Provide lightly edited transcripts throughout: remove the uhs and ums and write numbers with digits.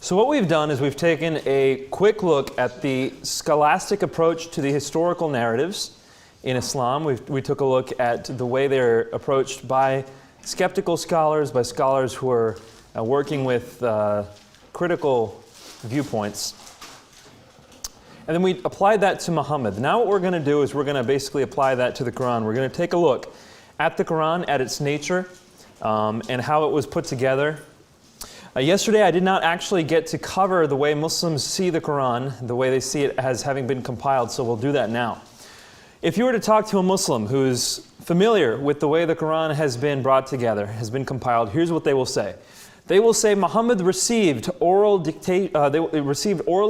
So what we've done is we've taken a quick look at the scholastic approach to the historical narratives in Islam. We took a look at the way they're approached by skeptical scholars, by scholars who are working with critical viewpoints. And then we applied that to Muhammad. Now what we're going to do is we're going to basically apply that to the Qur'an. We're going to take a look at the Qur'an, at its nature, and how it was put together. Yesterday I did not actually get to cover the way Muslims see the Qur'an, the way they see it as having been compiled, so we'll do that now. If you were to talk to a Muslim who's familiar with the way the Qur'an has been brought together, has been compiled, here's what they will say. They will say Muhammad received orally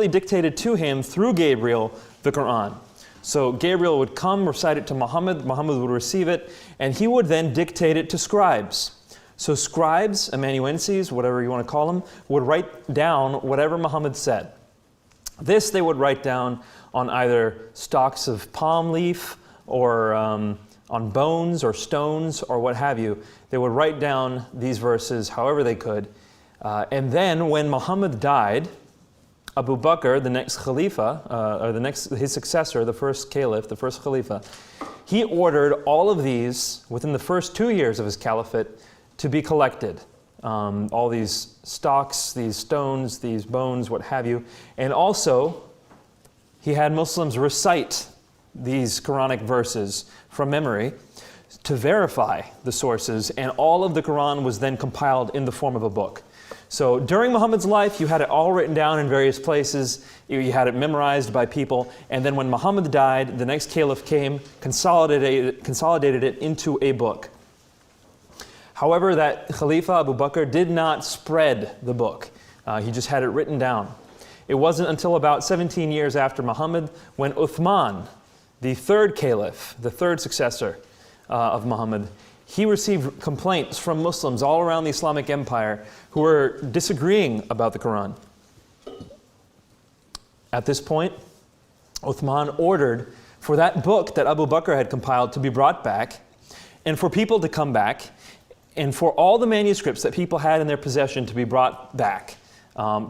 dictated to him through Gabriel the Qur'an. So Gabriel would come, recite it to Muhammad, Muhammad would receive it, and he would then dictate it to scribes. So scribes, amanuenses, whatever you want to call them, would write down whatever Muhammad said. This they would write down on either stalks of palm leaf or on bones or stones or what have you. They would write down these verses however they could. And then when Muhammad died, Abu Bakr, the next Khalifa, or his successor, the first Caliph, the first Khalifa, he ordered all of these within the first 2 years of his caliphate to be collected. All these stalks, these stones, these bones, what have you. And also, he had Muslims recite these Quranic verses from memory to verify the sources, and all of the Quran was then compiled in the form of a book. So during Muhammad's life, you had it all written down in various places, you had it memorized by people, and then when Muhammad died, the next caliph came, consolidated it into a book. However, that Khalifa Abu Bakr did not spread the book. He just had it written down. It wasn't until about 17 years after Muhammad when Uthman, the third caliph, the third successor of Muhammad, he received complaints from Muslims all around the Islamic Empire who were disagreeing about the Quran. At this point, Uthman ordered for that book that Abu Bakr had compiled to be brought back, and for people to come back, and for all the manuscripts that people had in their possession to be brought back.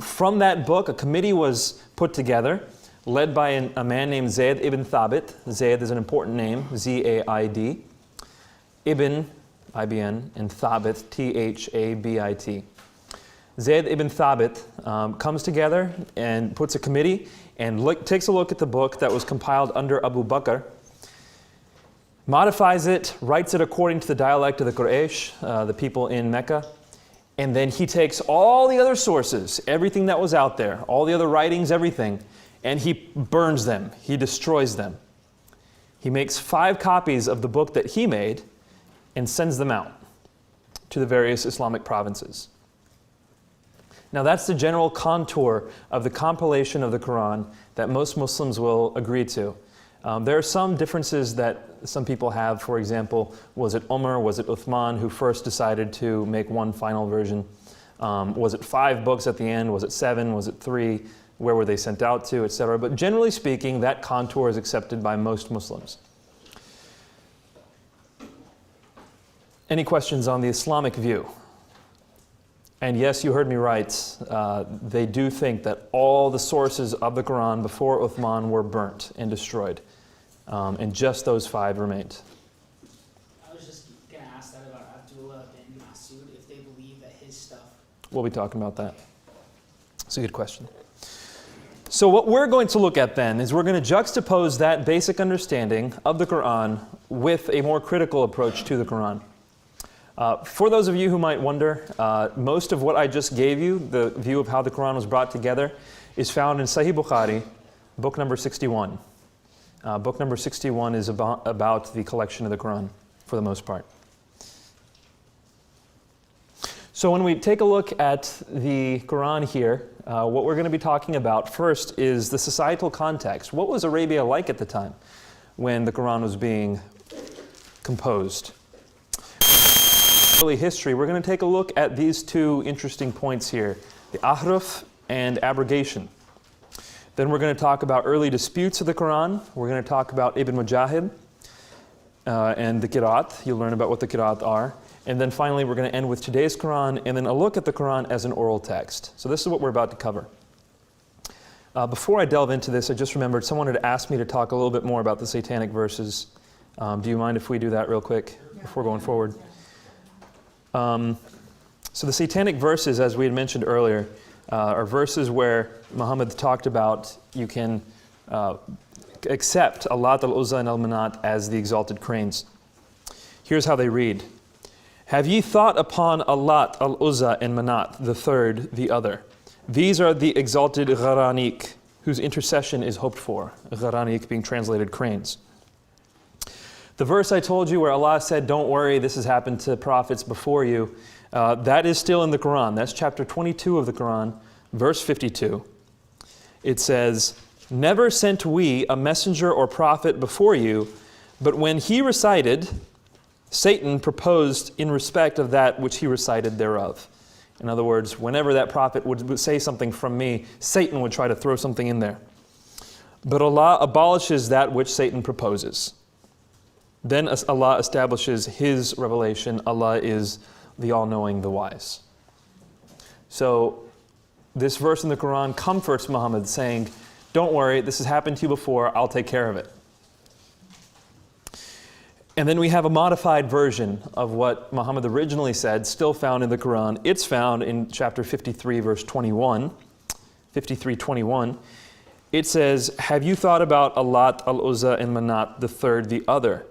From that book, a committee was put together, led by a man named Zayd ibn Thabit. Zayd is an important name, Z-A-I-D. Ibn, I-B-N, and Thabit, T-H-A-B-I-T. Zayd ibn Thabit comes together and puts a committee and takes a look at the book that was compiled under Abu Bakr, modifies it, writes it according to the dialect of the Quraysh, the people in Mecca, and then he takes all the other sources, everything that was out there, all the other writings, everything, and he burns them, he destroys them. He makes 5 copies of the book that he made and sends them out to the various Islamic provinces. Now that's the general contour of the compilation of the Quran that most Muslims will agree to. There are some differences that some people have. For example, was it Umar, was it Uthman who first decided to make one final version? Was it 5 books at the end? Was it 7? Was it 3? Where were they sent out to, etc.? But generally speaking, that contour is accepted by most Muslims. Any questions on the Islamic view? And yes, you heard me right. They do think that all the sources of the Quran before Uthman were burnt and destroyed. And just those 5 remained. I was just going to ask that about Abdullah bin Masud, if they believe that his stuff... We'll be talking about that. It's a good question. So what we're going to look at then is we're going to juxtapose that basic understanding of the Quran with a more critical approach to the Quran. For those of you who might wonder, most of what I just gave you, the view of how the Quran was brought together, is found in Sahih Bukhari, book number 61. Book number 61 is about the collection of the Quran, for the most part. So when we take a look at the Quran here, what we're going to be talking about first is the societal context. What was Arabia like at the time when the Quran was being composed? Early history, we're going to take a look at these 2 interesting points here, the ahruf and abrogation. Then we're going to talk about early disputes of the Quran. We're going to talk about Ibn Mujahid and the Qira'at. You'll learn about what the Qira'at are. And then finally, we're going to end with today's Qur'an, and then a look at the Qur'an as an oral text. So this is what we're about to cover. Before I delve into this, I just remembered someone had asked me to talk a little bit more about the satanic verses. Do you mind if we do that real quick before going forward? So the satanic verses, as we had mentioned earlier, are verses where Muhammad talked about you can accept Allat, al-Uzza, and al-Manat as the exalted cranes. Here's how they read. Have ye thought upon Allat, al-Uzza, and Manat, the third, the other? These are the exalted Gharanik, whose intercession is hoped for. Gharanik being translated cranes. The verse I told you where Allah said, don't worry, this has happened to prophets before you, that is still in the Qur'an. That's chapter 22 of the Qur'an, verse 52. It says, never sent we a messenger or prophet before you, but when he recited, Satan proposed in respect of that which he recited thereof. In other words, whenever that prophet would say something from me, Satan would try to throw something in there. But Allah abolishes that which Satan proposes. Then Allah establishes His revelation. Allah is the all-knowing, the wise. So this verse in the Quran comforts Muhammad, saying, don't worry, this has happened to you before, I'll take care of it. And then we have a modified version of what Muhammad originally said, still found in the Quran. It's found in chapter 53, verse 21, 53:21. It says, have you thought about Allat, al-Uzza, and Manat, the third, the other?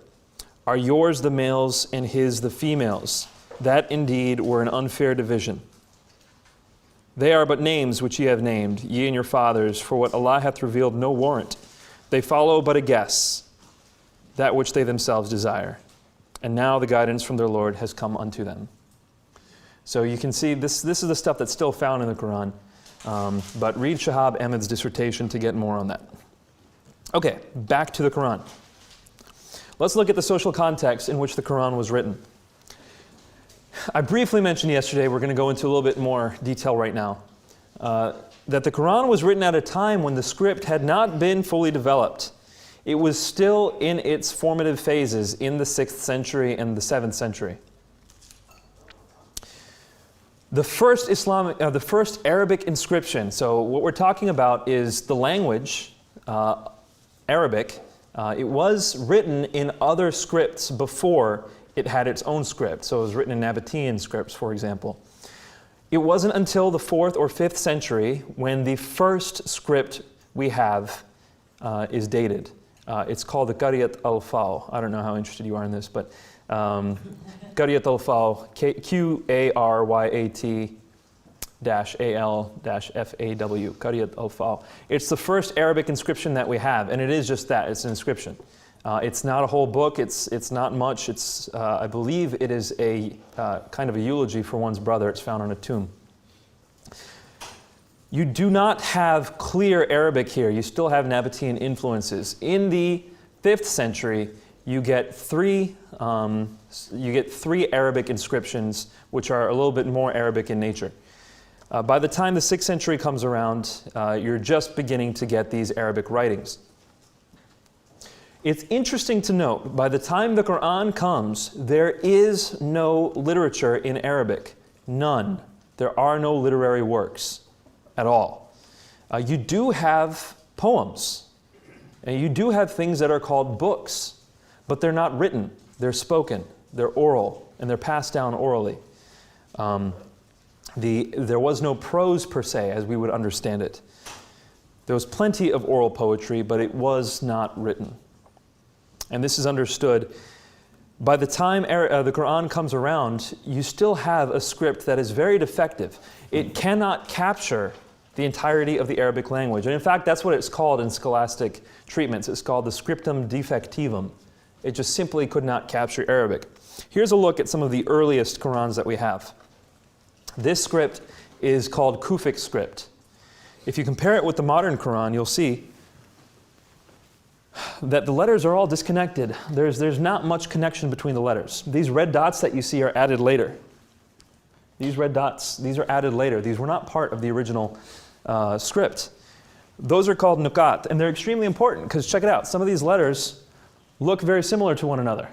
Are yours the males and his the females? That indeed were an unfair division. They are but names which ye have named, ye and your fathers, for what Allah hath revealed no warrant. They follow but a guess, that which they themselves desire. And now the guidance from their Lord has come unto them. So you can see this is the stuff that's still found in the Quran. But read Shahab Ahmed's dissertation to get more on that. Okay, back to the Quran. Let's look at the social context in which the Quran was written. I briefly mentioned yesterday, we're going to go into a little bit more detail right now, that the Quran was written at a time when the script had not been fully developed. It was still in its formative phases in the 6th century and the 7th century. The first Arabic inscription, so what we're talking about is the language, Arabic. It was written in other scripts before it had its own script. So it was written in Nabatean scripts, for example. It wasn't until the 4th or 5th century when the first script we have is dated. It's called the Qaryat al-Faw. I don't know how interested you are in this, but Qaryat al-Faw, Qaryat-al-Faw, Qaryat al-Faw. It's the first Arabic inscription that we have, and it is just that, it's an inscription. It's not a whole book, it's not much, I believe it is a kind of a eulogy for one's brother. It's found on a tomb. You do not have clear Arabic here. You still have Nabatean influences. In the 5th century, you get three Arabic inscriptions, which are a little bit more Arabic in nature. By the time the 6th century comes around, you're just beginning to get these Arabic writings. It's interesting to note, by the time the Quran comes, there is no literature in Arabic. None. There are no literary works at all. You do have poems, and you do have things that are called books, but they're not written. They're spoken, they're oral, and they're passed down orally. There was no prose per se, as we would understand it. There was plenty of oral poetry, but it was not written. And this is understood. By the time the Quran comes around, you still have a script that is very defective. It cannot capture the entirety of the Arabic language. And in fact, that's what it's called in scholastic treatments. It's called the scriptum defectivum. It just simply could not capture Arabic. Here's a look at some of the earliest Qurans that we have. This script is called Kufic script. If you compare it with the modern Quran, you'll see that the letters are all disconnected. There's not much connection between the letters. These red dots that you see are added later. These red dots, these are added later. These were not part of the original script. Those are called nukat, and they're extremely important because check it out. Some of these letters look very similar to one another.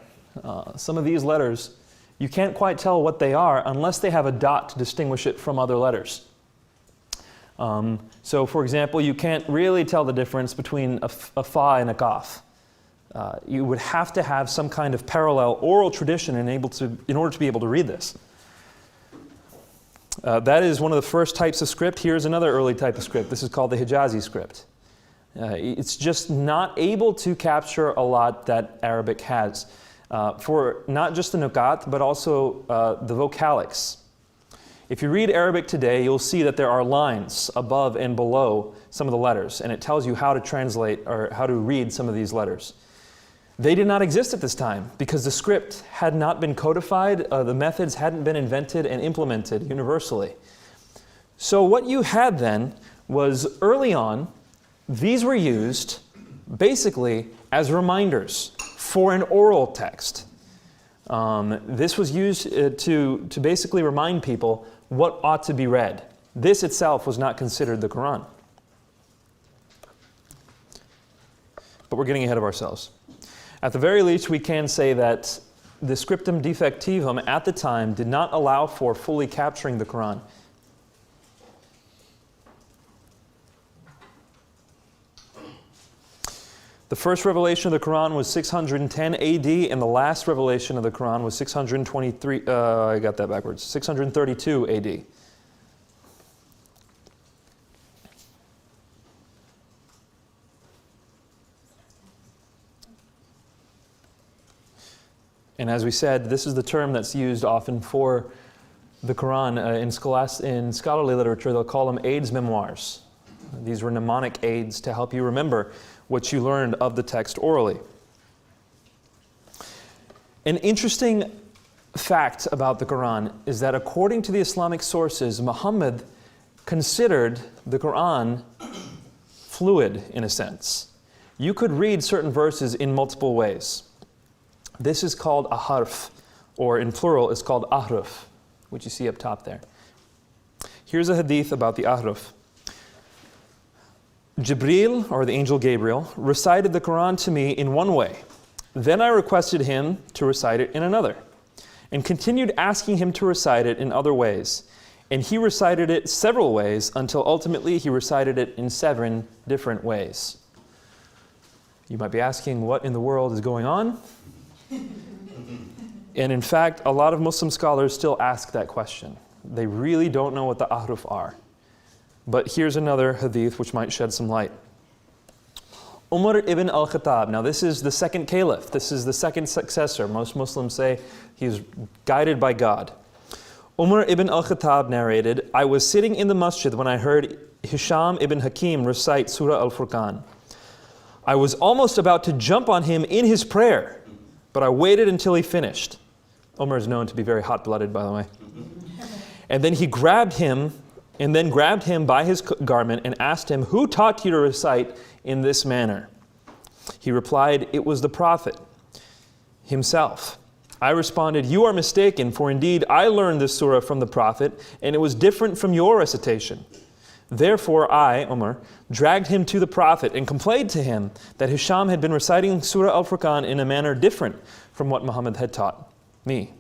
Some of these letters, you can't quite tell what they are unless they have a dot to distinguish it from other letters. So for example, you can't really tell the difference between a fa and a kaf. You would have to have some kind of parallel oral tradition in order to be able to read this. That is one of the first types of script. Here's another early type of script. This is called the Hijazi script. It's just not able to capture a lot that Arabic has, for not just the nukat, but also the vocalics. If you read Arabic today, you'll see that there are lines above and below some of the letters, and it tells you how to translate or how to read some of these letters. They did not exist at this time because the script had not been codified, the methods hadn't been invented and implemented universally. So what you had then was, early on, these were used basically as reminders for an oral text. This was used to basically remind people what ought to be read. This itself was not considered the Qur'an. But we're getting ahead of ourselves. At the very least, we can say that the scriptum defectivum at the time did not allow for fully capturing the Qur'an. The first revelation of the Qur'an was 610 AD, and the last revelation of the Qur'an was 632 AD. And as we said, this is the term that's used often for the Qur'an. In scholarly literature, they'll call them aids memoirs. These were mnemonic aids to help you remember what you learned of the text orally. An interesting fact about the Qur'an is that according to the Islamic sources, Muhammad considered the Qur'an fluid in a sense. You could read certain verses in multiple ways. This is called a harf, or in plural is called ahruf, which you see up top there. Here's a hadith about the ahruf. Jibril, or the angel Gabriel, recited the Qur'an to me in one way. Then I requested him to recite it in another, and continued asking him to recite it in other ways. And he recited it several ways until ultimately he recited it in 7 different ways. You might be asking, what in the world is going on? And in fact, a lot of Muslim scholars still ask that question. They really don't know what the ahruf are. But here's another hadith which might shed some light. Umar ibn al-Khattab. Now this is the second caliph. This is the second successor. Most Muslims say he's guided by God. Umar ibn al-Khattab narrated, I was sitting in the masjid when I heard Hisham ibn Hakim recite Surah Al-Furqan. I was almost about to jump on him in his prayer, but I waited until he finished. Umar is known to be very hot-blooded, by the way. And then he grabbed him by his garment and asked him, who taught you to recite in this manner? He replied, it was the Prophet himself. I responded, you are mistaken, for indeed I learned this surah from the Prophet, and it was different from your recitation. Therefore I, Umar, dragged him to the Prophet and complained to him that Hisham had been reciting Surah Al-Furqan in a manner different from what Muhammad had taught me.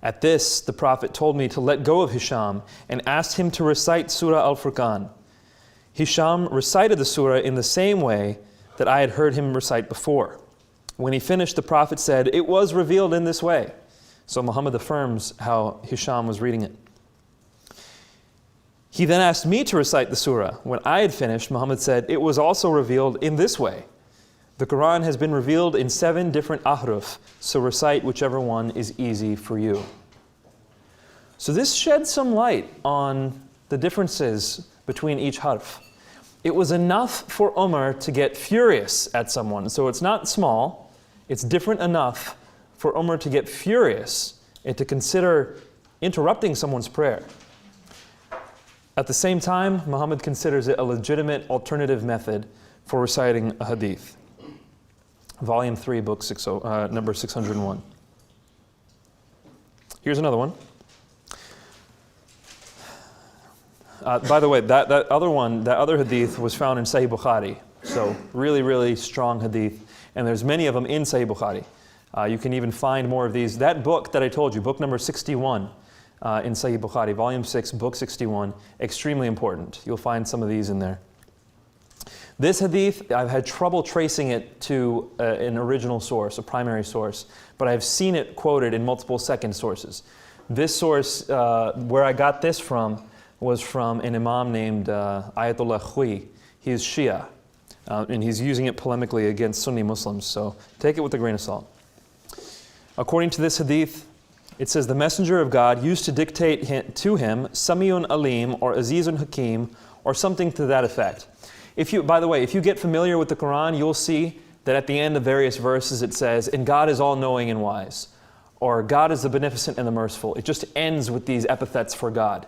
At this, the Prophet told me to let go of Hisham and asked him to recite Surah Al-Furqan. Hisham recited the surah in the same way that I had heard him recite before. When he finished, the Prophet said, it was revealed in this way. So Muhammad affirms how Hisham was reading it. He then asked me to recite the surah. When I had finished, Muhammad said, it was also revealed in this way. The Qur'an has been revealed in 7 different ahruf, so recite whichever one is easy for you. So this sheds some light on the differences between each harf. It was enough for Umar to get furious at someone. So it's not small, it's different enough for Umar to get furious and to consider interrupting someone's prayer. At the same time, Muhammad considers it a legitimate alternative method for reciting a hadith. Volume 3, book number 601. Here's another one. By the way, that other hadith was found in Sahih Bukhari. So really, really strong hadith. And there's many of them in Sahih Bukhari. You can even find more of these. That book that I told you, book number 61 in Sahih Bukhari, volume 6, book 61, extremely important. You'll find some of these in there. This hadith, I've had trouble tracing it to an original source, a primary source, but I've seen it quoted in multiple second sources. This source, where I got this from, was from an imam named Ayatollah Khouy. He is Shia, and he's using it polemically against Sunni Muslims, so take it with a grain of salt. According to this hadith, it says, the Messenger of God used to dictate to him, Sami'un Alim, or Azizun Hakim, or something to that effect. By the way, if you get familiar with the Qur'an, you'll see that at the end of various verses it says, and God is all-knowing and wise, or God is the beneficent and the merciful. It just ends with these epithets for God.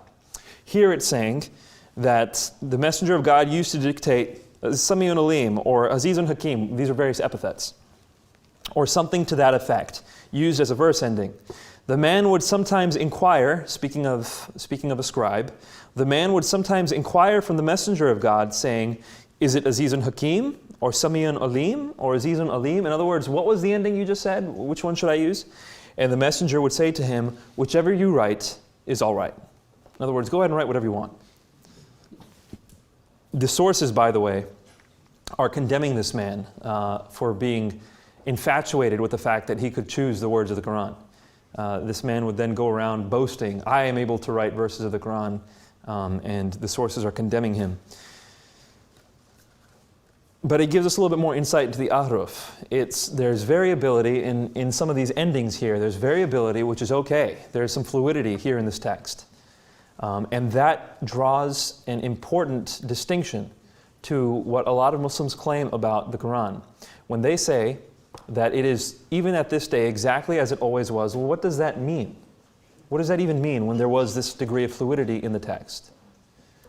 Here it's saying that the Messenger of God used to dictate, Sami'un Alim, or Azizun Hakim, these are various epithets, or something to that effect, used as a verse ending. The man would sometimes inquire, speaking of a scribe, the man would sometimes inquire from the Messenger of God, saying, is it Azizun Hakim, or Sami'un Alim, or Azizun Alim? In other words, what was the ending you just said? Which one should I use? And the Messenger would say to him, whichever you write is all right. In other words, go ahead and write whatever you want. The sources, by the way, are condemning this man for being infatuated with the fact that he could choose the words of the Qur'an. This man would then go around boasting, I am able to write verses of the Qur'an, and the sources are condemning him. But it gives us a little bit more insight into the ahruf. There's variability in some of these endings here. There's variability, which is okay. There's some fluidity here in this text. And that draws an important distinction to what a lot of Muslims claim about the Qur'an. When they say that it is, even at this day, exactly as it always was, well, what does that mean? What does that even mean when there was this degree of fluidity in the text?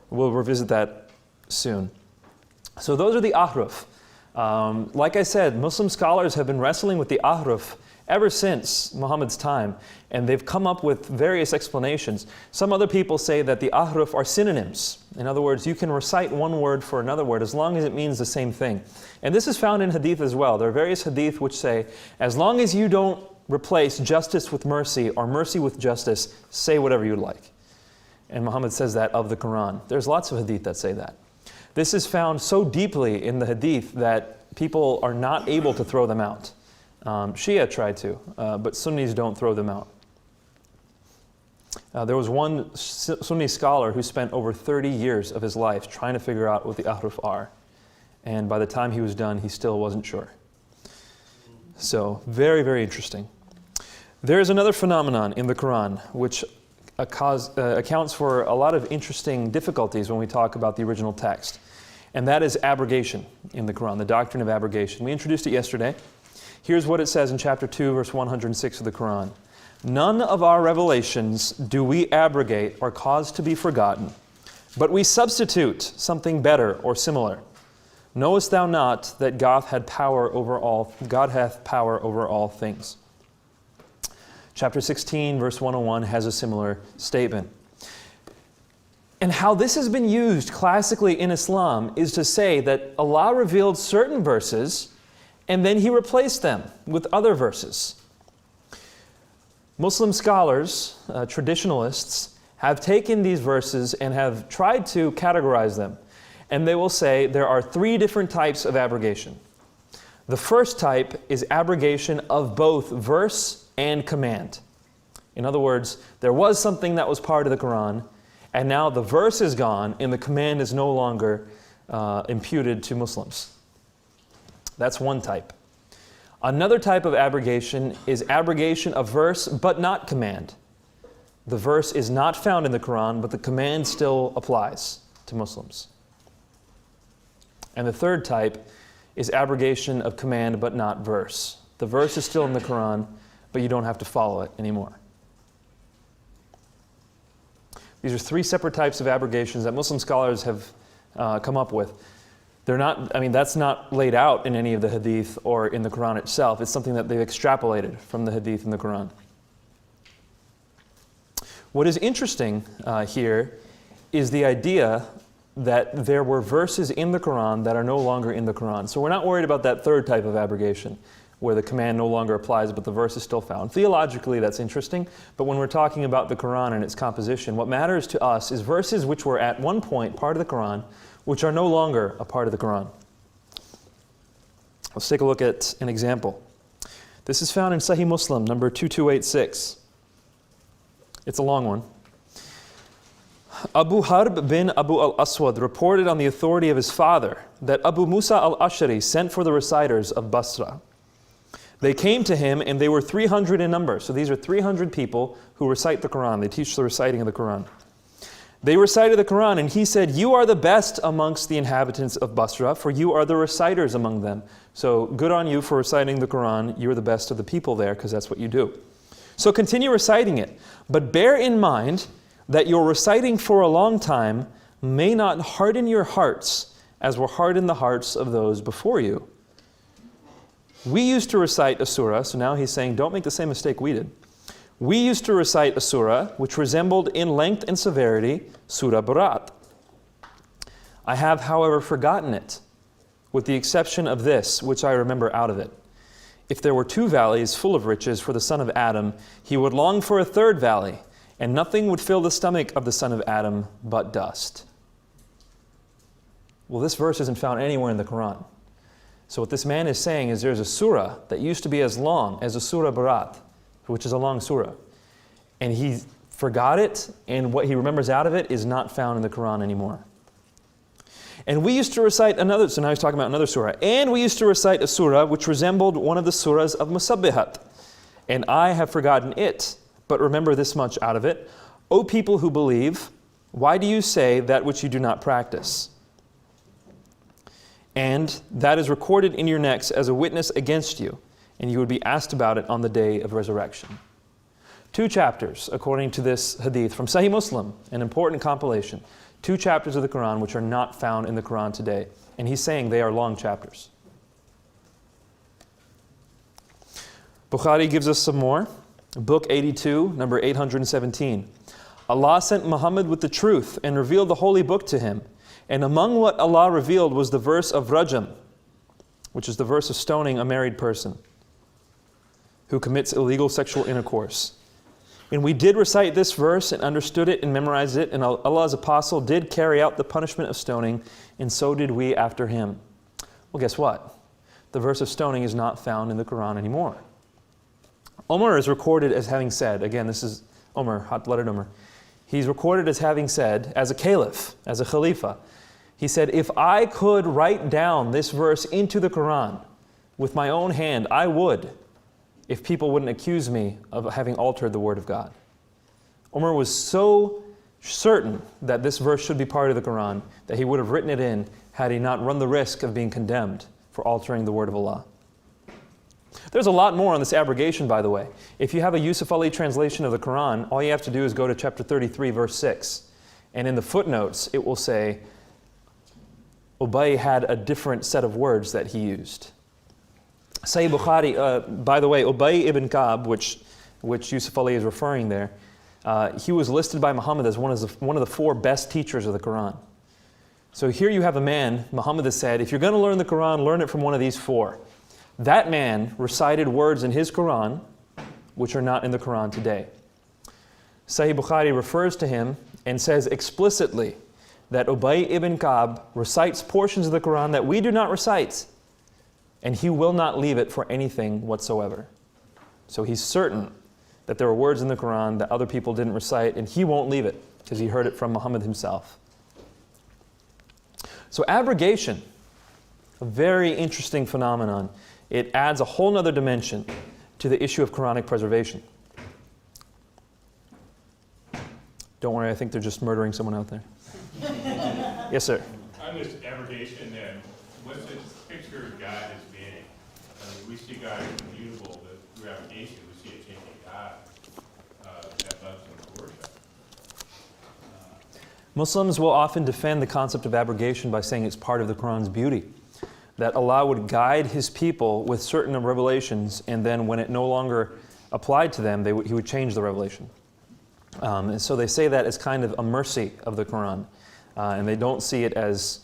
We'll revisit that soon. So those are the ahruf. Like I said, Muslim scholars have been wrestling with the ahruf ever since Muhammad's time, and they've come up with various explanations. Some other people say that the ahruf are synonyms. In other words, you can recite one word for another word as long as it means the same thing. And this is found in hadith as well. There are various hadith which say, as long as you don't replace justice with mercy or mercy with justice, say whatever you like. And Muhammad says that of the Qur'an. There's lots of hadith that say that. This is found so deeply in the hadith that people are not able to throw them out. Shia try to, but Sunnis don't throw them out. There was one Sunni scholar who spent over 30 years of his life trying to figure out what the ahruf are. And by the time he was done, he still wasn't sure. So, very, very interesting. There is another phenomenon in the Qur'an which accounts for a lot of interesting difficulties when we talk about the original text. And that is abrogation in the Qur'an, the doctrine of abrogation. We introduced it yesterday. Here's what it says in chapter 2, verse 106 of the Qur'an. None of our revelations do we abrogate or cause to be forgotten, but we substitute something better or similar. Knowest thou not that God hath power over all things? Chapter 16, verse 101 has a similar statement. And how this has been used classically in Islam is to say that Allah revealed certain verses and then He replaced them with other verses. Muslim scholars, traditionalists, have taken these verses and have tried to categorize them. And they will say there are three different types of abrogation. The first type is abrogation of both verse and command. In other words, there was something that was part of the Qur'an, and now the verse is gone and the command is no longer imputed to Muslims. That's one type. Another type of abrogation is abrogation of verse but not command. The verse is not found in the Qur'an, but the command still applies to Muslims. And the third type is abrogation of command but not verse. The verse is still in the Qur'an, but you don't have to follow it anymore. These are three separate types of abrogations that Muslim scholars have come up with. They're not, that's not laid out in any of the hadith or in the Qur'an itself. It's something that they've extrapolated from the hadith and the Qur'an. What is interesting here is the idea that there were verses in the Qur'an that are no longer in the Qur'an. So we're not worried about that third type of abrogation. where the command no longer applies, but the verse is still found. Theologically, that's interesting, but when we're talking about the Qur'an and its composition, what matters to us is verses which were at one point part of the Qur'an, which are no longer a part of the Qur'an. Let's take a look at an example. This is found in Sahih Muslim, number 2286. It's a long one. Abu Harb bin Abu al-Aswad reported on the authority of his father that Abu Musa al-Ashari sent for the reciters of Basra. They came to him and they were 300 in number. So these are 300 people who recite the Qur'an. They teach the reciting of the Qur'an. They recited the Qur'an and he said, "You are the best amongst the inhabitants of Basra, for you are the reciters among them." So good on you for reciting the Qur'an. You're the best of the people there because that's what you do. So continue reciting it. But bear in mind that your reciting for a long time may not harden your hearts as were hardened the hearts of those before you. We used to recite a surah, so now he's saying don't make the same mistake we did. We used to recite a surah which resembled in length and severity Surah Barat. I have, however, forgotten it, with the exception of this, which I remember out of it. If there were 2 valleys full of riches for the son of Adam, he would long for a 3rd valley, and nothing would fill the stomach of the son of Adam but dust. Well, this verse isn't found anywhere in the Qur'an. So what this man is saying is there's a surah that used to be as long as a Surah Barat, which is a long surah. And he forgot it, and what he remembers out of it is not found in the Qur'an anymore. And we used to recite another, so now he's talking about another surah. And we used to recite a surah which resembled one of the surahs of Musabbihat. And I have forgotten it, but remember this much out of it. O people who believe, why do you say that which you do not practice? And that is recorded in your necks as a witness against you, and you would be asked about it on the day of resurrection. 2 chapters, according to this hadith from Sahih Muslim, an important compilation. 2 chapters of the Qur'an which are not found in the Qur'an today. And he's saying they are long chapters. Bukhari gives us some more. Book 82, number 817. Allah sent Muhammad with the truth and revealed the holy book to him. And among what Allah revealed was the verse of Rajam, which is the verse of stoning a married person who commits illegal sexual intercourse. And we did recite this verse and understood it and memorized it, and Allah's apostle did carry out the punishment of stoning, and so did we after him. Well, guess what? The verse of stoning is not found in the Qur'an anymore. Umar is recorded as having said, again, this is Umar, hot-blooded Umar. He's recorded as having said, as a caliph, as a khalifa, he said, if I could write down this verse into the Qur'an with my own hand, I would, if people wouldn't accuse me of having altered the word of God. Umar was so certain that this verse should be part of the Qur'an that he would have written it in had he not run the risk of being condemned for altering the word of Allah. There's a lot more on this abrogation, by the way. If you have a Yusuf Ali translation of the Qur'an, all you have to do is go to chapter 33, verse 6. And in the footnotes, it will say, Ubay had a different set of words that he used. Sahih Bukhari, by the way, Ubay ibn Ka'b, which Yusuf Ali is referring there, he was listed by Muhammad as one of the 4 best teachers of the Qur'an. So here you have a man, Muhammad has said, if you're going to learn the Qur'an, learn it from one of these 4. That man recited words in his Qur'an which are not in the Qur'an today. Sahih Bukhari refers to him and says explicitly that Ubay ibn Ka'b recites portions of the Qur'an that we do not recite, and he will not leave it for anything whatsoever. So he's certain that there are words in the Qur'an that other people didn't recite, and he won't leave it because he heard it from Muhammad himself. So abrogation, a very interesting phenomenon. It adds a whole other dimension to the issue of Quranic preservation. Don't worry, I think they're just murdering someone out there. Yes, sir. On this abrogation, then, what's this picture of God as being? I mean, we see God as immutable, but through abrogation, we see a changing God that loves and worship. Muslims will often defend the concept of abrogation by saying it's part of the Quran's beauty. That Allah would guide His people with certain revelations, and then when it no longer applied to them, He would change the revelation. And so they say that as kind of a mercy of the Quran. And they don't see it as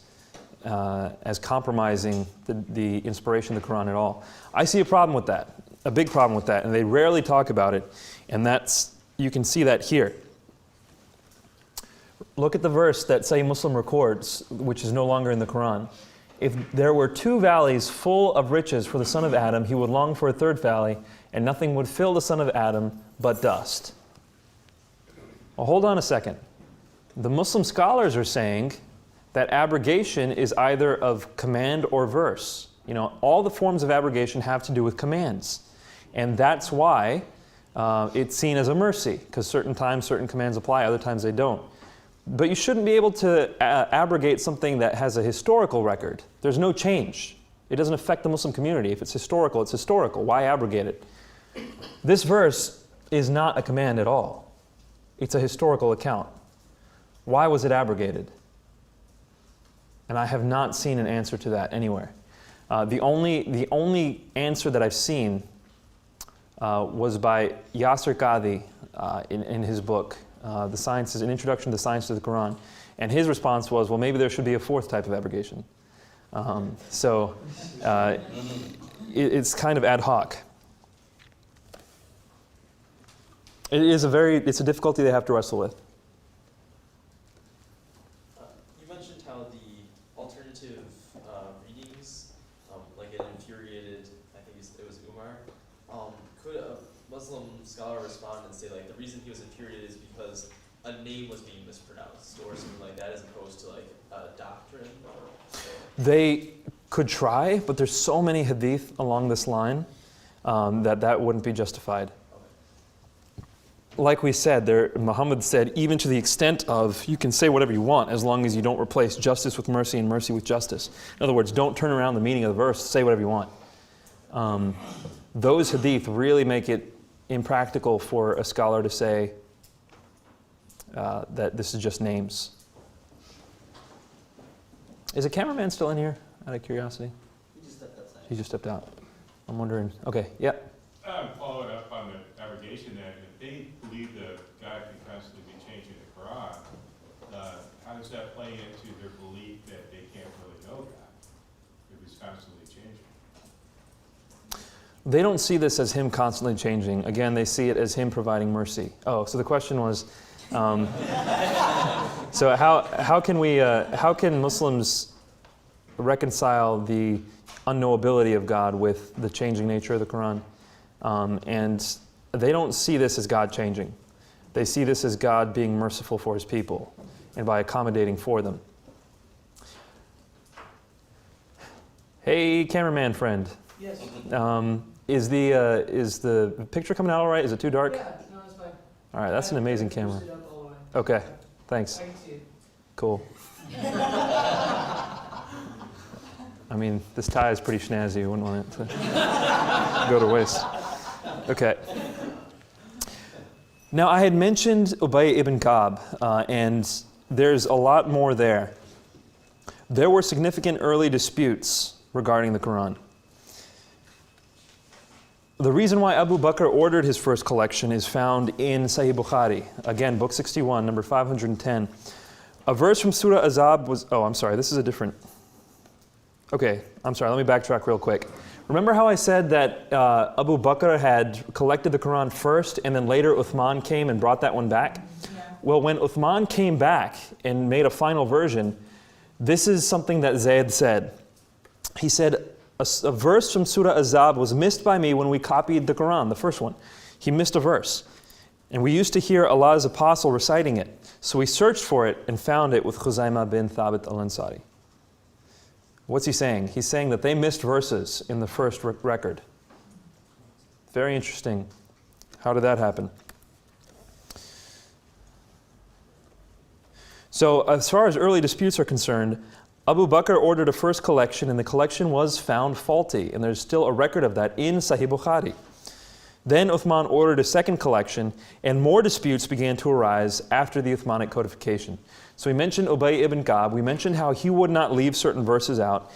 as compromising the inspiration of the Quran at all. I see a problem with that, a big problem with that, and they rarely talk about it, and you can see that here. Look at the verse that Sahih Muslim records, which is no longer in the Quran. If there were 2 valleys full of riches for the son of Adam, he would long for a 3rd valley, and nothing would fill the son of Adam but dust. Well, hold on a second. The Muslim scholars are saying that abrogation is either of command or verse. All the forms of abrogation have to do with commands. And that's why it's seen as a mercy, because certain times certain commands apply, other times they don't. But you shouldn't be able to abrogate something that has a historical record. There's no change. It doesn't affect the Muslim community. If it's historical, it's historical. Why abrogate it? This verse is not a command at all. It's a historical account. Why was it abrogated? And I have not seen an answer to that anywhere. The only answer that I've seen was by Yasser Qadhi in his book, The Sciences, An Introduction to the Science of the Quran. And his response was, well, maybe there should be a 4th type of abrogation. It's kind of ad hoc. It's a difficulty they have to wrestle with. You mentioned how the alternative readings, like it infuriated, I think it was Umar. Could a Muslim scholar respond and say, like, the reason he was infuriated is because a name was being mispronounced or something like that, as opposed to like a doctrine? They could try, but there's so many hadith along this line that wouldn't be justified. Like we said, Muhammad said, even to the extent of, you can say whatever you want as long as you don't replace justice with mercy and mercy with justice. In other words, don't turn around the meaning of the verse, say whatever you want. Those hadith really make it impractical for a scholar to say that this is just names. Is a cameraman still in here, out of curiosity? He just stepped outside. He just stepped out. I'm wondering, okay, yeah. Following up on the abrogation, that if they believe that God can constantly be changing the Quran, how does that play into their belief that they can't really know God if He's constantly changing? They don't see this as Him constantly changing. Again, they see it as Him providing mercy. Oh, so the question was, so how can Muslims reconcile the unknowability of God with the changing nature of the Quran? And they don't see this as God changing. They see this as God being merciful for His people and by accommodating for them. Hey, cameraman friend. Yes. Is the picture coming out all right? Is it too dark? Yeah, no, it's fine. All right, that's an amazing camera. Boosted up all the way. Okay, thanks. I can see it. Cool. I mean, this tie is pretty snazzy. You wouldn't want it to go to waste. Okay. Now, I had mentioned Ubay ibn Ka'b, and there's a lot more there. There were significant early disputes regarding the Quran. The reason why Abu Bakr ordered his first collection is found in Sahih Bukhari. Again, book 61, number 510. A verse from Surah Azab was... Oh, I'm sorry, this is a different... Okay, I'm sorry, let me backtrack real quick. Remember how I said that Abu Bakr had collected the Quran first and then later Uthman came and brought that one back? Yeah. Well, when Uthman came back and made a final version, this is something that Zayd said. He said, a verse from Surah Azab was missed by me when we copied the Quran, the first one. He missed a verse. And we used to hear Allah's apostle reciting it. So we searched for it and found it with Khuzaymah bin Thabit al-Ansari. What's he saying? He's saying that they missed verses in the first record. Very interesting. How did that happen? So as far as early disputes are concerned, Abu Bakr ordered a first collection and the collection was found faulty. And there's still a record of that in Sahih Bukhari. Then Uthman ordered a second collection and more disputes began to arise after the Uthmanic codification. So we mentioned Ubay ibn Ka'b. We mentioned how he would not leave certain verses out.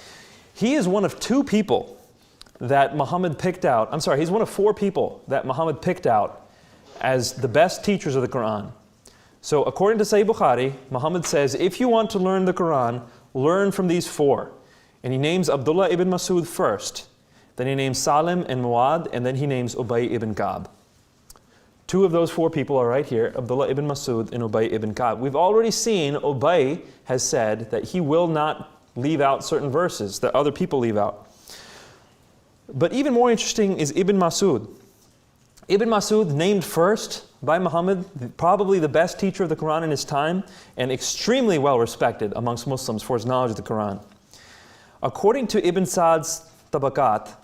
He is one of two people that Muhammad picked out. I'm sorry, he's one of four people that Muhammad picked out as the best teachers of the Quran. So according to Sahih Bukhari, Muhammad says, if you want to learn the Quran, learn from these four. And he names Abdullah ibn Masud first. Then he names Salim and Muad, and then he names Ubay ibn Ka'b. Two of those four people are right here, Abdullah ibn Masud and Ubay ibn Ka'b. We've already seen Ubay has said that he will not leave out certain verses that other people leave out. But even more interesting is Ibn Masud. Ibn Masud, named first by Muhammad, probably the best teacher of the Qur'an in his time, and extremely well respected amongst Muslims for his knowledge of the Qur'an. According to Ibn Sa'd's Tabaqat,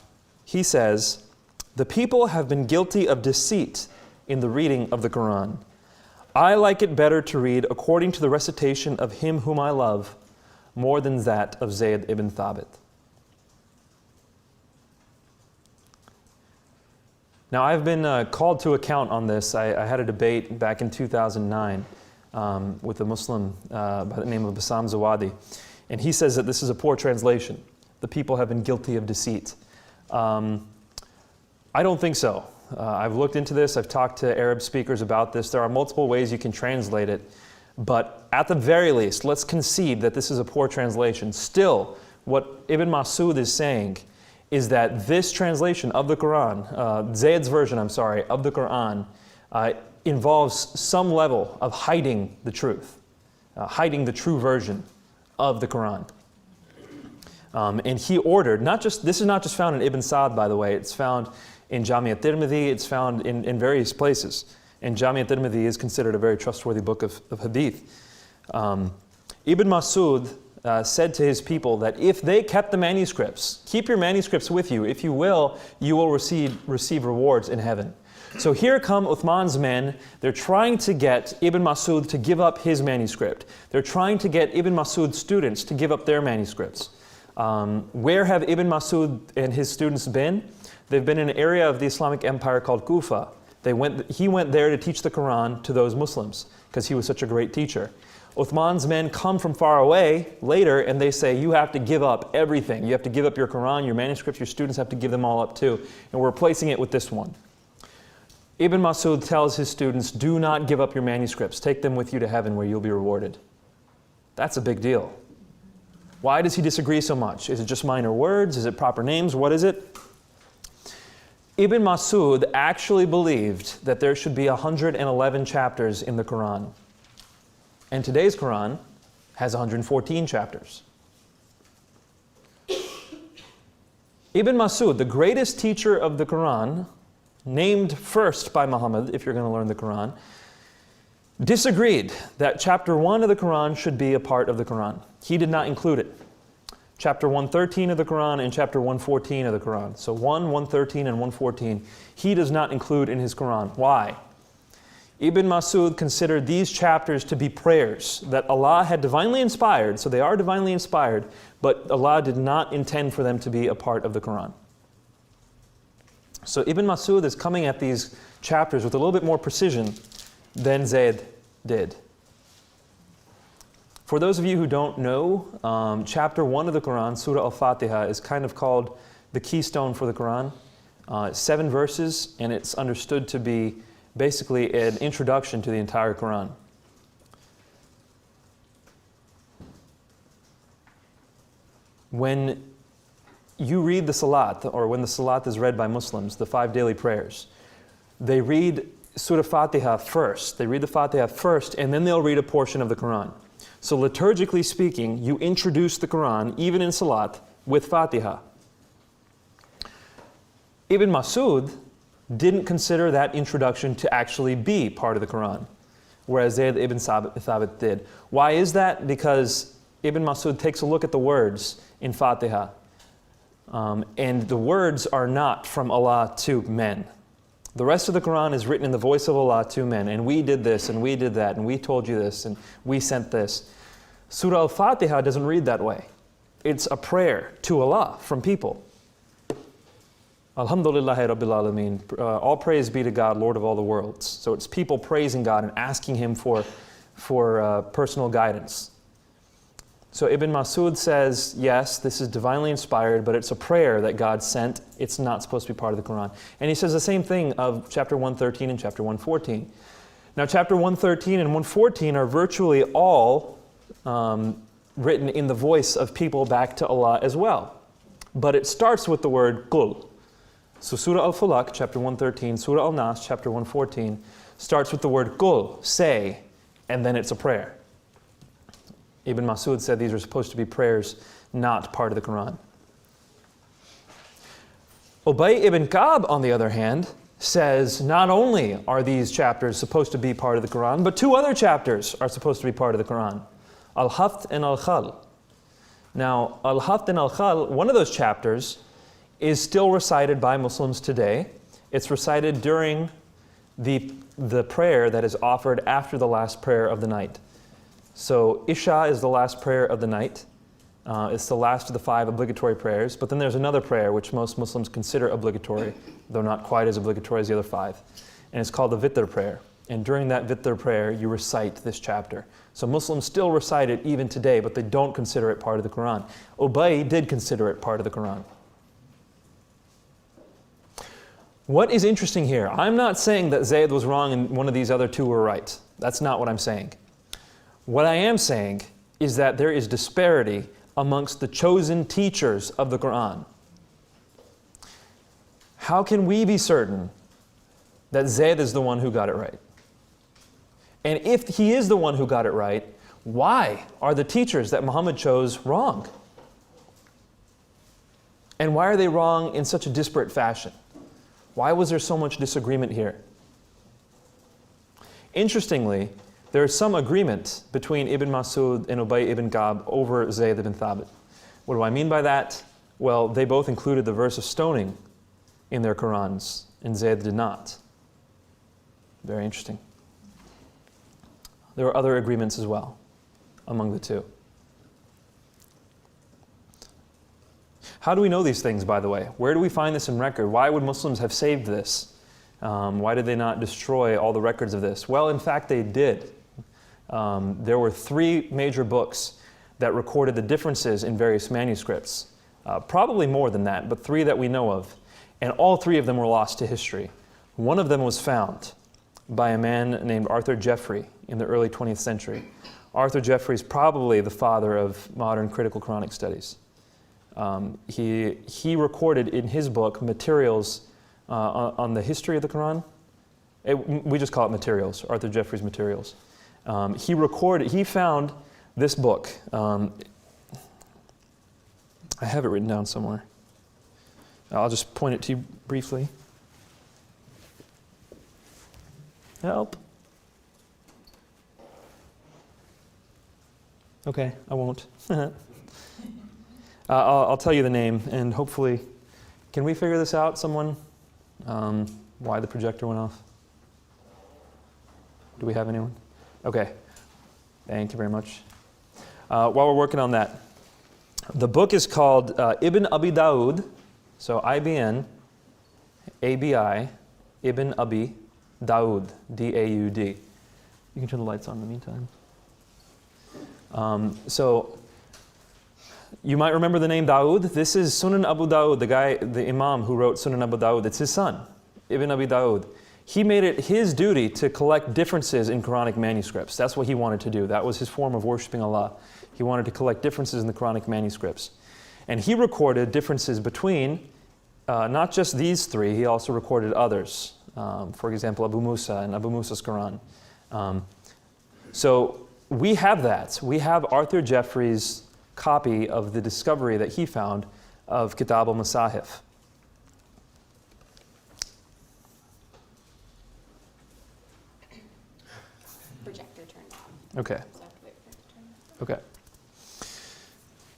he says, "The people have been guilty of deceit in the reading of the Qur'an. I like it better to read according to the recitation of him whom I love, more than that of Zayd ibn Thabit." Now, I've been called to account on this. I had a debate back in 2009 with a Muslim by the name of Bassam Zawadi. And he says that this is a poor translation. The people have been guilty of deceit. I don't think so. I've looked into this. I've talked to Arab speakers about this. There are multiple ways you can translate it. But at the very least, let's concede that this is a poor translation. Still, what Ibn Masud is saying is that this translation of the Qur'an, Zayd's version, of the Qur'an, involves some level of hiding the truth, hiding the true version of the Qur'an. And he ordered, this is not just found in Ibn Sa'd, by the way, it's found in Jami' at-Tirmidhi, it's found in various places. And Jami' at-Tirmidhi is considered a very trustworthy book of hadith. Ibn Masud said to his people that if they kept the manuscripts, keep your manuscripts with you. If you will receive rewards in heaven. So here come Uthman's men. They're trying to get Ibn Masud to give up his manuscript. They're trying to get Ibn Masud's students to give up their manuscripts. Where have Ibn Masud and his students been? They've been in an area of the Islamic Empire called Kufa. He went there to teach the Quran to those Muslims because he was such a great teacher. Uthman's men come from far away later and they say, you have to give up everything. You have to give up your Quran, your manuscripts, your students have to give them all up too. And we're replacing it with this one. Ibn Masud tells his students, do not give up your manuscripts. Take them with you to heaven where you'll be rewarded. That's a big deal. Why does he disagree so much? Is it just minor words? Is it proper names? What is it? Ibn Masud actually believed that there should be 111 chapters in the Quran. And today's Quran has 114 chapters. Ibn Masud, the greatest teacher of the Quran, named first by Muhammad, if you're going to learn the Quran, disagreed that chapter 1 of the Quran should be a part of the Quran. He did not include it. Chapter 113 of the Quran and chapter 114 of the Quran. So 1, 113, and 114, he does not include in his Quran. Why? Ibn Masud considered these chapters to be prayers that Allah had divinely inspired, so they are divinely inspired, but Allah did not intend for them to be a part of the Quran. So Ibn Masud is coming at these chapters with a little bit more precision than Zayd did. For those of you who don't know, chapter 1 of the Quran, Surah Al-Fatiha, is kind of called the keystone for the Quran. 7 verses, and it's understood to be basically an introduction to the entire Quran. When you read the Salat, or when the Salat is read by Muslims, the 5 daily prayers, they read Surah Fatiha first. They read the Fatiha first, and then they'll read a portion of the Quran. So liturgically speaking, you introduce the Quran, even in Salat, with Fatiha. Ibn Masud didn't consider that introduction to actually be part of the Quran, whereas Zayd ibn Thabit did. Why is that? Because Ibn Masud takes a look at the words in Fatiha, and the words are not from Allah to men. The rest of the Quran is written in the voice of Allah to men, and we did this, and we did that, and we told you this, and we sent this. Surah Al-Fatiha doesn't read that way. It's a prayer to Allah from people. Alhamdulillahi Rabbil Alameen. All praise be to God, Lord of all the worlds. So it's people praising God and asking Him for personal guidance. So Ibn Masud says, yes, this is divinely inspired, but it's a prayer that God sent. It's not supposed to be part of the Quran. And he says the same thing of chapter 113 and chapter 114. Now chapter 113 and 114 are virtually all written in the voice of people back to Allah as well. But it starts with the word qul. So Surah Al-Falaq, chapter 113, Surah Al-Nas, chapter 114, starts with the word qul, say, and then it's a prayer. Ibn Mas'ud said these are supposed to be prayers, not part of the Qur'an. Ubay ibn Ka'b, on the other hand, says not only are these chapters supposed to be part of the Qur'an, but two other chapters are supposed to be part of the Qur'an, Al-Haft and Al-Khal. Now, Al-Haft and Al-Khal, one of those chapters is still recited by Muslims today. It's recited during the prayer that is offered after the last prayer of the night. So Isha is the last prayer of the night. It's the last of the 5 obligatory prayers, but then there's another prayer which most Muslims consider obligatory, though not quite as obligatory as the other 5. And it's called the Witr prayer. And during that Witr prayer, you recite this chapter. So Muslims still recite it even today, but they don't consider it part of the Quran. Ubay did consider it part of the Quran. What is interesting here, I'm not saying that Zayd was wrong and one of these other two were right. That's not what I'm saying. What I am saying is that there is disparity amongst the chosen teachers of the Quran. How can we be certain that Zayd is the one who got it right? And if he is the one who got it right, why are the teachers that Muhammad chose wrong? And why are they wrong in such a disparate fashion? Why was there so much disagreement here? Interestingly, there is some agreement between Ibn Mas'ud and Ubay ibn Ka'b over Zayd ibn Thabit. What do I mean by that? Well, they both included the verse of stoning in their Qurans, and Zayd did not. Very interesting. There were other agreements as well among the two. How do we know these things, by the way? Where do we find this in record? Why would Muslims have saved this? Why did they not destroy all the records of this? Well, in fact, they did. There were 3 major books that recorded the differences in various manuscripts. Probably more than that, but 3 that we know of. And all 3 of them were lost to history. One of them was found by a man named Arthur Jeffrey in the early 20th century. Arthur Jeffrey is probably the father of modern critical Quranic studies. He recorded in his book materials on the history of the Quran. We just call it materials, Arthur Jeffrey's materials. He found this book. I have it written down somewhere. I'll just point it to you briefly. Help. Okay, I won't. I'll tell you the name, and hopefully, can we figure this out, someone? Why the projector went off? Do we have anyone? Okay, thank you very much. While we're working on that, the book is called Ibn Abi Daud, so IBN, ABI, Ibn Abi Daud, D-A-U-D. You can turn the lights on in the meantime. So, you might remember the name Daud. This is Sunan Abu Daud, the Imam who wrote Sunan Abu Daud. It's his son, Ibn Abi Daud. He made it his duty to collect differences in Quranic manuscripts. That's what he wanted to do. That was his form of worshiping Allah. He wanted to collect differences in the Quranic manuscripts. And he recorded differences between not just these 3, he also recorded others. For example, Abu Musa and Abu Musa's Quran. So we have that. We have Arthur Jeffrey's copy of the discovery that he found of Kitab al-Masahif. Projector turned on. Okay. So I have to wait for it to turn on. Okay.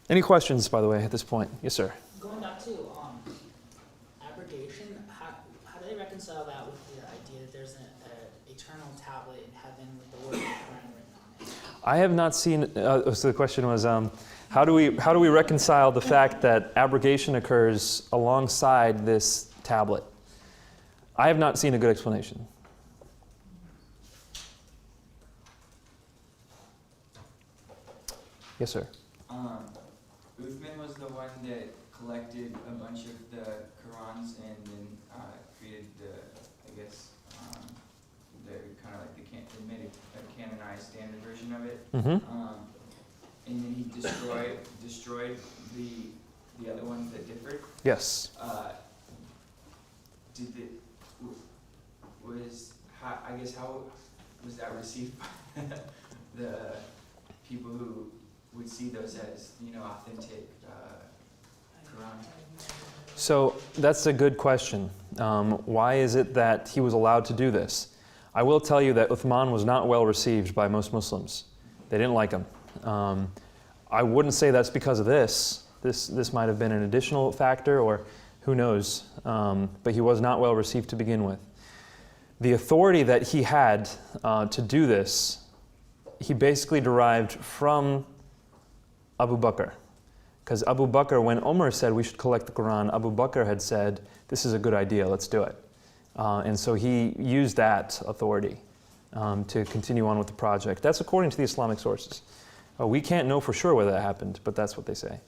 Any questions, by the way, at this point? Yes, sir. Going back to abrogation, how do they reconcile that with the idea that there's an eternal tablet in heaven with the word Qur'an written on it? I have not seen. So the question was, how do we reconcile the fact that abrogation occurs alongside this tablet? I have not seen a good explanation. Yes, sir. Uthman was the one that collected a bunch of the Qurans and then created the kind of like the canonized standard version of it. Mm-hmm. and then he destroyed the other ones that differed. Yes. Did the how was that received by the people who would see those as authentic Quran? So that's a good question. Why is it that he was allowed to do this? I will tell you that Uthman was not well received by most Muslims. They didn't like him. I wouldn't say that's because of this. This might have been an additional factor, or who knows. But he was not well received to begin with. The authority that he had to do this, he basically derived from Abu Bakr. Because Abu Bakr, when Umar said we should collect the Quran, Abu Bakr had said, this is a good idea, let's do it. And so he used that authority to continue on with the project. That's according to the Islamic sources. We can't know for sure whether that happened, but that's what they say.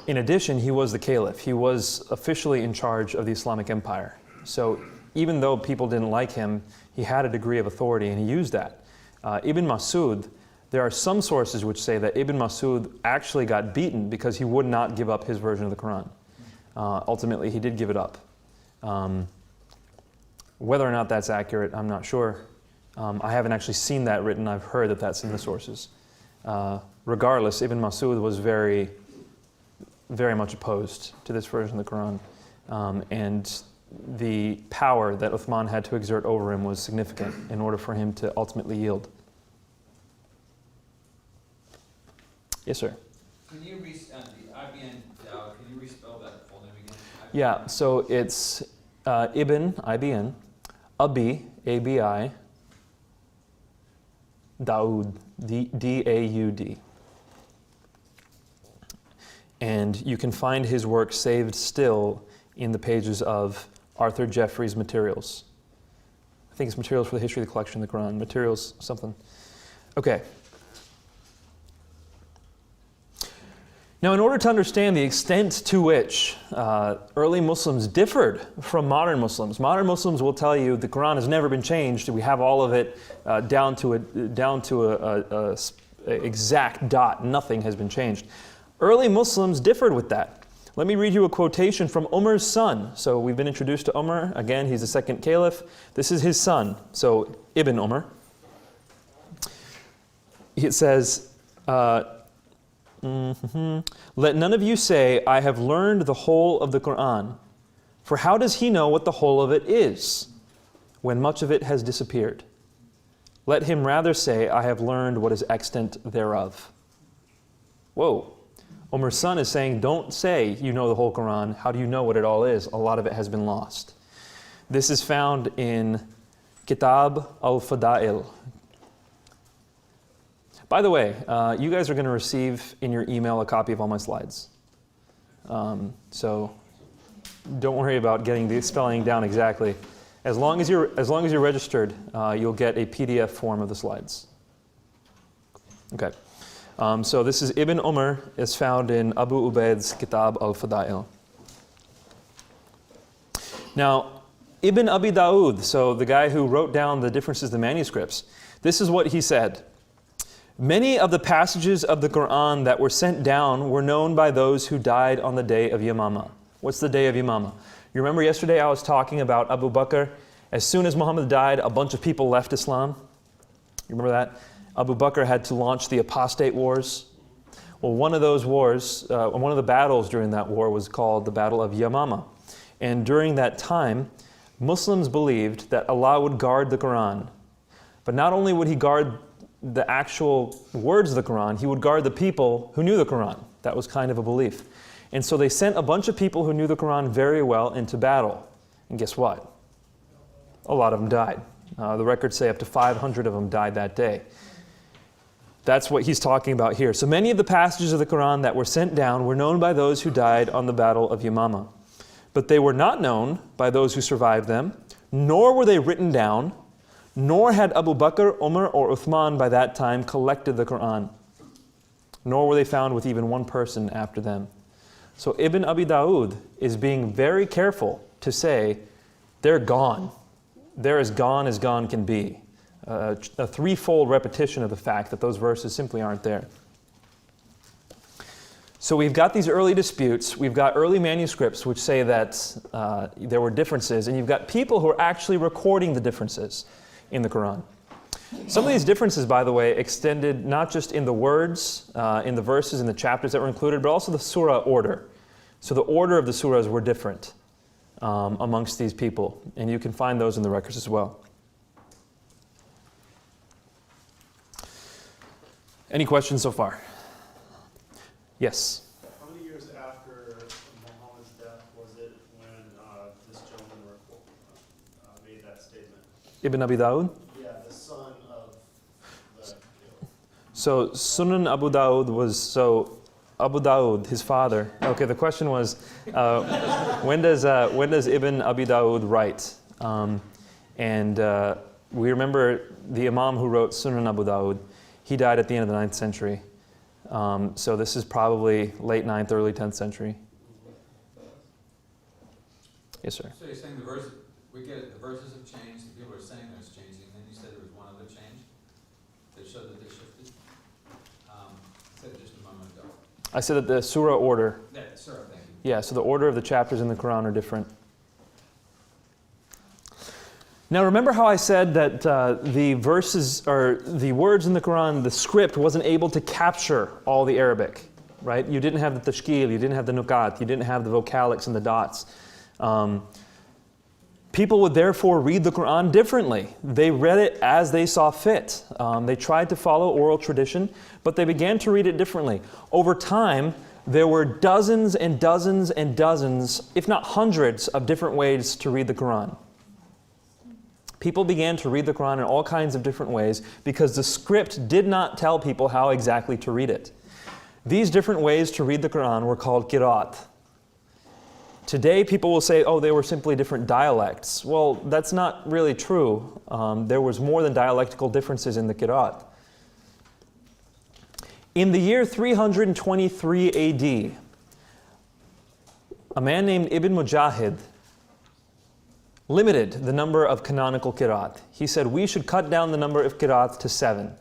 In addition, he was the caliph. He was officially in charge of the Islamic Empire. So even though people didn't like him, he had a degree of authority, and he used that. Ibn Masud, there are some sources which say that Ibn Masud actually got beaten because he would not give up his version of the Quran. Ultimately, he did give it up. Whether or not that's accurate, I'm not sure. I haven't actually seen that written. I've heard that that's in the sources. Regardless, Ibn Masud was very much opposed to this version of the Quran. And the power that Uthman had to exert over him was significant in order for him to ultimately yield. Yes, sir. Can you the IBN, can you respell that full name again? Yeah, so it's Ibn, IBN, Abi, A-B-I, Daoud, D-A-U-D. And you can find his work saved still in the pages of Arthur Jeffrey's materials. I think it's materials for the history of the collection of the Quran, materials something. Okay. Now, in order to understand the extent to which early Muslims differed from modern Muslims will tell you the Quran has never been changed. We have all of it down to a exact dot. Nothing has been changed. Early Muslims differed with that. Let me read you a quotation from Umar's son. So we've been introduced to Umar. Again, he's the second caliph. This is his son, so Ibn Umar. It says, let none of you say, I have learned the whole of the Quran. For how does he know what the whole of it is, when much of it has disappeared? Let him rather say, I have learned what is extant thereof. Whoa. Umar's son is saying, don't say you know the whole Quran. How do you know what it all is? A lot of it has been lost. This is found in Kitab al-Fada'il. By the way, you guys are going to receive in your email a copy of all my slides. So don't worry about getting the spelling down exactly. As long as you're registered, you'll get a PDF form of the slides. Okay. So this is Ibn Umar. It's found in Abu Ubaid's Kitab al-Fada'il. Now, Ibn Abi Dawood, so the guy who wrote down the differences in the manuscripts, this is what he said. Many of the passages of the Quran that were sent down were known by those who died on the day of Yamama. What's the day of Yamama? You remember yesterday I was talking about Abu Bakr. As soon as Muhammad died, a bunch of people left Islam. You remember that? Abu Bakr had to launch the apostate wars. Well, one of those wars, one of the battles during that war was called the Battle of Yamama. And during that time, Muslims believed that Allah would guard the Quran. But not only would He guard the actual words of the Quran, He would guard the people who knew the Quran. That was kind of a belief. And so they sent a bunch of people who knew the Quran very well into battle. And guess what? A lot of them died. The records say up to 500 of them died that day. That's what he's talking about here. So many of the passages of the Quran that were sent down were known by those who died on the Battle of Yamama. But they were not known by those who survived them, nor were they written down, nor had Abu Bakr, Umar, or Uthman by that time collected the Quran, nor were they found with even one person after them. So Ibn Abi Dawood is being very careful to say, they're gone. They're as gone can be. a threefold repetition of the fact that those verses simply aren't there. So we've got these early disputes, we've got early manuscripts which say that there were differences, and you've got people who are actually recording the differences in the Qur'an. Some of these differences, by the way, extended not just in the words, in the verses, in the chapters that were included, but also the surah order. So the order of the surahs were different amongst these people, and you can find those in the records as well. Any questions so far? Yes? How many years after Muhammad's death was it when this gentleman made that statement? Ibn Abi Dawud? Yeah, the son of the... So Sunan Abu Dawud was, so Abu Dawud, his father. Okay, the question was, when does Ibn Abi Dawud write? We remember the Imam who wrote Sunan Abu Dawud. He died at the end of the 9th century. So this is probably late 9th, early 10th century. Yes, sir. So you're saying we get it, the verses have changed, the people are saying there's changing, and then you said there was one other change that showed that they shifted? You said just a moment ago. I said that the surah order. Yeah, sir, thank you. Yeah, so the order of the chapters in the Quran are different. Now remember how I said that the verses, or the words in the Quran, the script wasn't able to capture all the Arabic, right? You didn't have the tashkil, you didn't have the nukat, you didn't have the vocalics and the dots. People would therefore read the Quran differently. They read it as they saw fit. They tried to follow oral tradition, but they began to read it differently. Over time, there were dozens and dozens and dozens, if not hundreds, of different ways to read the Quran. People began to read the Quran in all kinds of different ways because the script did not tell people how exactly to read it. These different ways to read the Quran were called qira'at. Today people will say, oh, they were simply different dialects. Well, that's not really true. There was more than dialectical differences in the qira'at. In the year 323 AD, a man named Ibn Mujahid limited the number of canonical qira'at. He said we should cut down the number of qira'at to 7.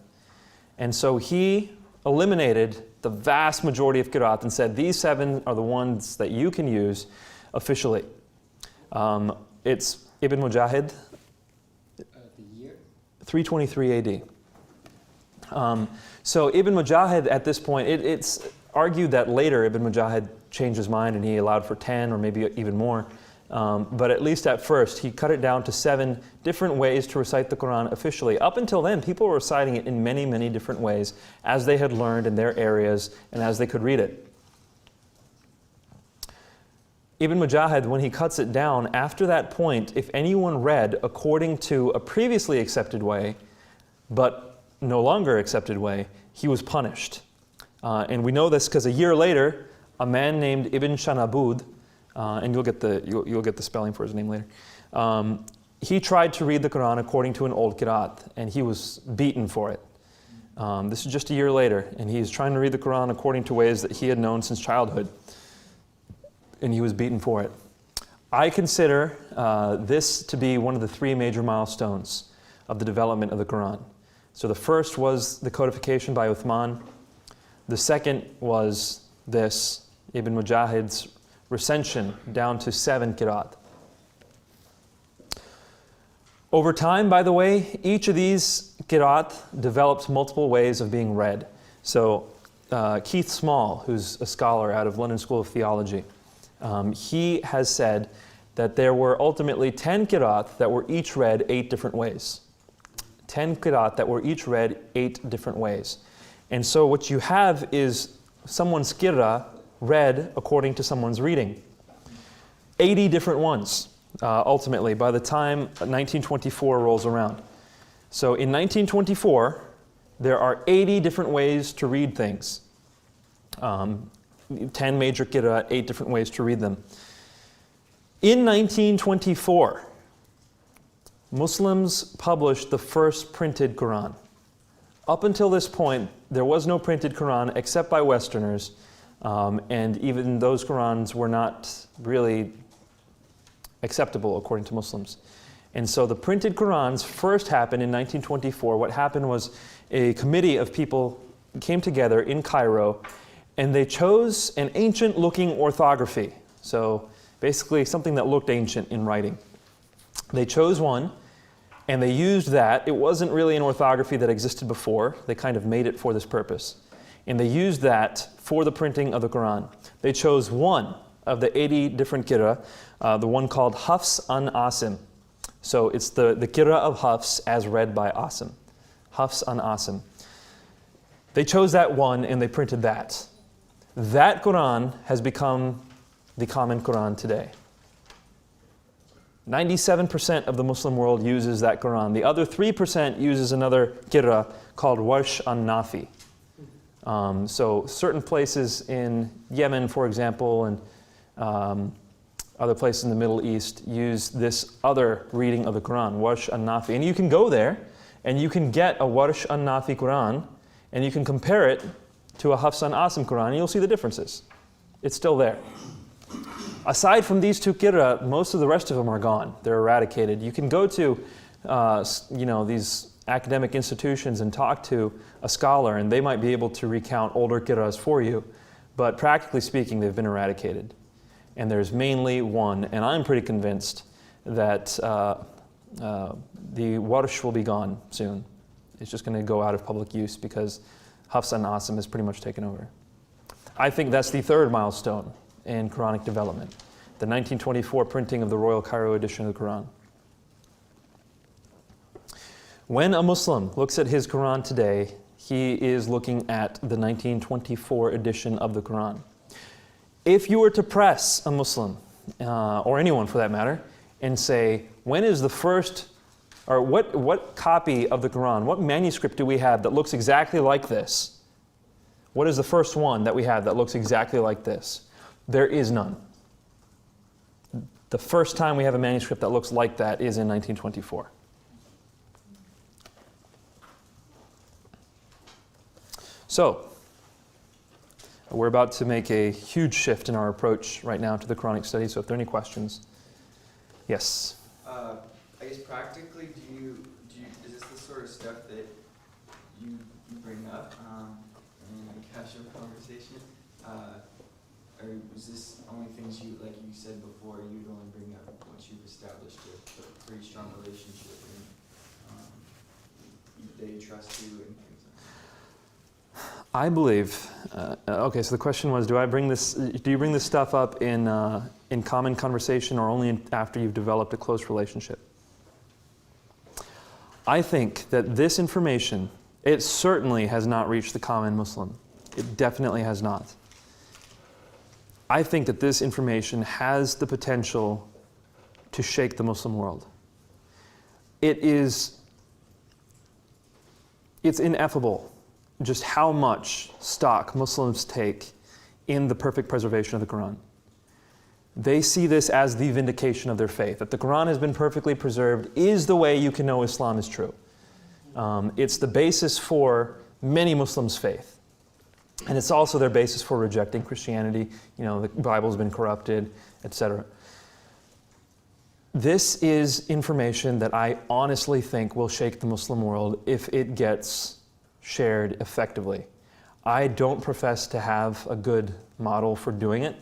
And so he eliminated the vast majority of qira'at and said these 7 are the ones that you can use officially. It's Ibn Mujahid. The year? 323 AD. So Ibn Mujahid at this point, it's argued that later Ibn Mujahid changed his mind and he allowed for 10 or maybe even more. But at least at first, he cut it down to 7 different ways to recite the Quran officially. Up until then, people were reciting it in many, many different ways as they had learned in their areas and as they could read it. Ibn Mujahid, when he cuts it down, after that point, if anyone read according to a previously accepted way, but no longer accepted way, he was punished. And we know this because a year later, a man named Ibn Shanabud, and you'll get the spelling for his name later. He tried to read the Quran according to an old qira'at, and he was beaten for it. This is just a year later, and he's trying to read the Quran according to ways that he had known since childhood, and he was beaten for it. I consider this to be one of the 3 major milestones of the development of the Quran. So the first was the codification by Uthman. The second was this, Ibn Mujahid's recension down to 7 qira'at. Over time, by the way, each of these qira'at developed multiple ways of being read. So Keith Small, who's a scholar out of London School of Theology, he has said that there were ultimately 10 qira'at that were each read 8 different ways. 10 qira'at that were each read 8 different ways. And so what you have is someone's qira'ah read according to someone's reading. 80 different ones, ultimately, by the time 1924 rolls around. So in 1924, there are 80 different ways to read things. 10 major qira'ah, 8 different ways to read them. In 1924, Muslims published the first printed Quran. Up until this point, there was no printed Quran except by Westerners. And even those Qurans were not really acceptable according to Muslims. And so the printed Qur'ans first happened in 1924. What happened was a committee of people came together in Cairo, and they chose an ancient-looking orthography. So basically something that looked ancient in writing. They chose one, and they used that. It wasn't really an orthography that existed before. They kind of made it for this purpose. And they used that for the printing of the Qur'an. They chose one of the 80 different qira, the one called Hafs an Asim. So it's the qira of Hafs as read by Asim. Hafs an Asim. They chose that one and they printed that. That Qur'an has become the common Qur'an today. 97% of the Muslim world uses that Qur'an. The other 3% uses another qira called Warsh an Nafi. So certain places in Yemen, for example, and other places in the Middle East use this other reading of the Qur'an, Warsh an Nafi. And you can go there and you can get a Warsh an Nafi Qur'an and you can compare it to a Hafs an Asim Qur'an and you'll see the differences. It's still there. Aside from these two qira, most of the rest of them are gone. They're eradicated. You can go to these academic institutions and talk to a scholar and they might be able to recount older qiras for you, but practically speaking they've been eradicated. And there's mainly one, and I'm pretty convinced that the Warsh will be gone soon. It's just going to go out of public use because Hafs an Asim has pretty much taken over. I think that's the third milestone in Quranic development, the 1924 printing of the Royal Cairo edition of the Quran. When a Muslim looks at his Quran today, he is looking at the 1924 edition of the Quran. If you were to press a Muslim, or anyone for that matter, and say, when is the first, or what copy of the Quran, what manuscript do we have that looks exactly like this? What is the first one that we have that looks exactly like this? There is none. The first time we have a manuscript that looks like that is in 1924. So, we're about to make a huge shift in our approach right now to the Quranic study, so if there are any questions. Yes? I guess practically, is this the sort of stuff that you bring up in a casual conversation? Or was this only things you, like you said before, you'd only bring up once you've established a pretty strong relationship and they trust you and things like that? I believe, okay, so the question was, do you bring this stuff up in common conversation or only after you've developed a close relationship? I think that this information, it certainly has not reached the common Muslim. It definitely has not. I think that this information has the potential to shake the Muslim world. It's ineffable just how much stock Muslims take in the perfect preservation of the Quran. They see this as the vindication of their faith, that the Quran has been perfectly preserved is the way you can know Islam is true. It's the basis for many Muslims' faith. And it's also their basis for rejecting Christianity. You know, the Bible's been corrupted, etc. This is information that I honestly think will shake the Muslim world if it gets shared effectively. I don't profess to have a good model for doing it,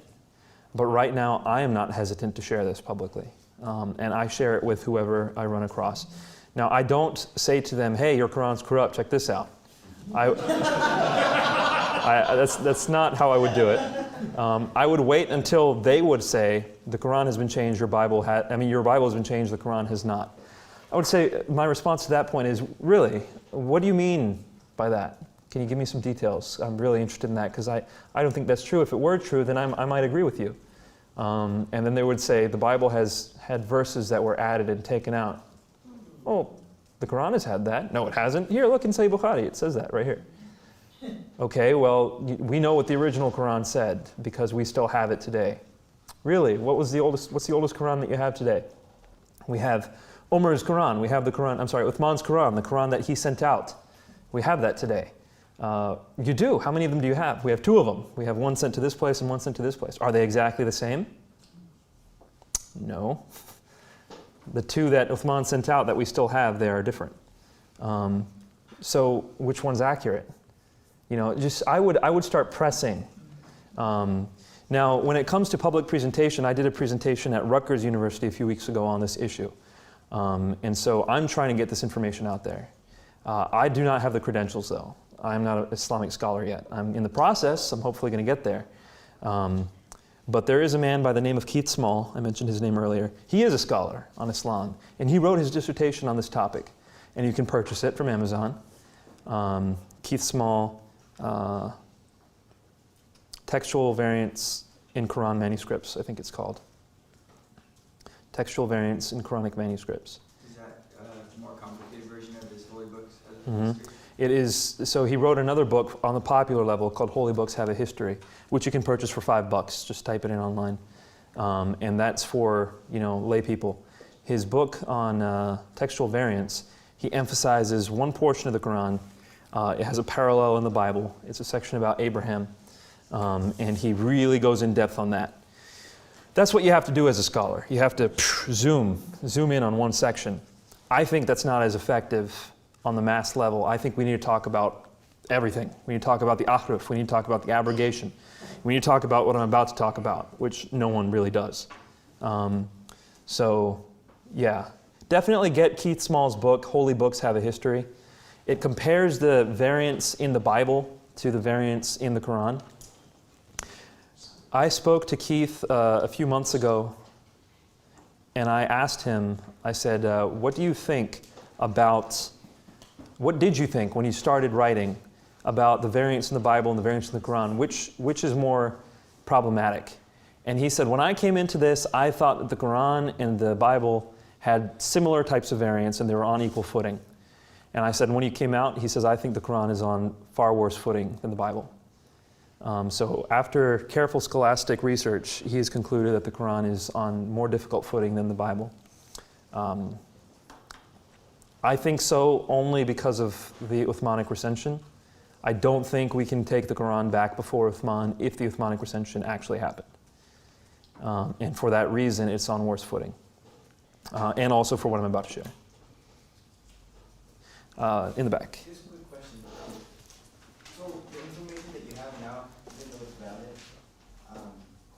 but right now I am not hesitant to share this publicly. And I share it with whoever I run across. Now, I don't say to them, hey, your Quran's corrupt, check this out. That's not how I would do it. I would wait until they would say, the Quran has been changed, your Bible has been changed, the Quran has not. I would say, my response to that point is, really, what do you mean by that? Can you give me some details? I'm really interested in that, because I don't think that's true. If it were true, then I might agree with you. And then they would say, the Bible has had verses that were added and taken out. Oh, the Quran has had that. No, it hasn't. Here, look in Sahih Bukhari, it says that right here. Okay, well, we know what the original Quran said because we still have it today. Really, what's the oldest Quran that you have today? We have Umar's Quran, we have Uthman's Quran, the Quran that he sent out. We have that today. You do. How many of them do you have? We have 2 of them. We have one sent to this place and one sent to this place. Are they exactly the same? No. The two that Uthman sent out that we still have, they are different. So which one's accurate? You know, just I would start pressing. Now, when it comes to public presentation, I did a presentation at Rutgers University a few weeks ago on this issue. And so I'm trying to get this information out there. I do not have the credentials, though. I'm not an Islamic scholar yet. I'm in the process. I'm hopefully going to get there. But there is a man by the name of Keith Small. I mentioned his name earlier. He is a scholar on Islam, and he wrote his dissertation on this topic. And you can purchase it from Amazon. Keith Small, Textual Variants in Quran Manuscripts, I think it's called. Textual Variants in Quranic Manuscripts. Is that a more complicated version of his holy books? Mm-hmm. It is, so he wrote another book on the popular level called Holy Books Have a History, which you can purchase for $5. Just type it in online. And that's for, you know, lay people. His book on textual variants, he emphasizes one portion of the Quran. It has a parallel in the Bible. It's a section about Abraham. And he really goes in depth on that. That's what you have to do as a scholar. You have to zoom in on one section. I think that's not as effective on the mass level. I think we need to talk about everything. We need to talk about the ahruf. We need to talk about the abrogation. We need to talk about what I'm about to talk about, which no one really does. So, yeah. Definitely get Keith Small's book, Holy Books Have a History. It compares the variants in the Bible to the variants in the Quran. I spoke to Keith a few months ago, and I asked him, I said, what did you think when you started writing about the variants in the Bible and the variants in the Quran? Which is more problematic? And he said, when I came into this, I thought that the Quran and the Bible had similar types of variants and they were on equal footing. And I said, when you came out, he says, I think the Quran is on far worse footing than the Bible. So after careful scholastic research, he has concluded that the Quran is on more difficult footing than the Bible. I think so only because of the Uthmanic recension. I don't think we can take the Quran back before Uthman if the Uthmanic recension actually happened. And for that reason, it's on worse footing. And also for what I'm about to share. In the back. Just a quick question. So the information that you have now, even though it's valid,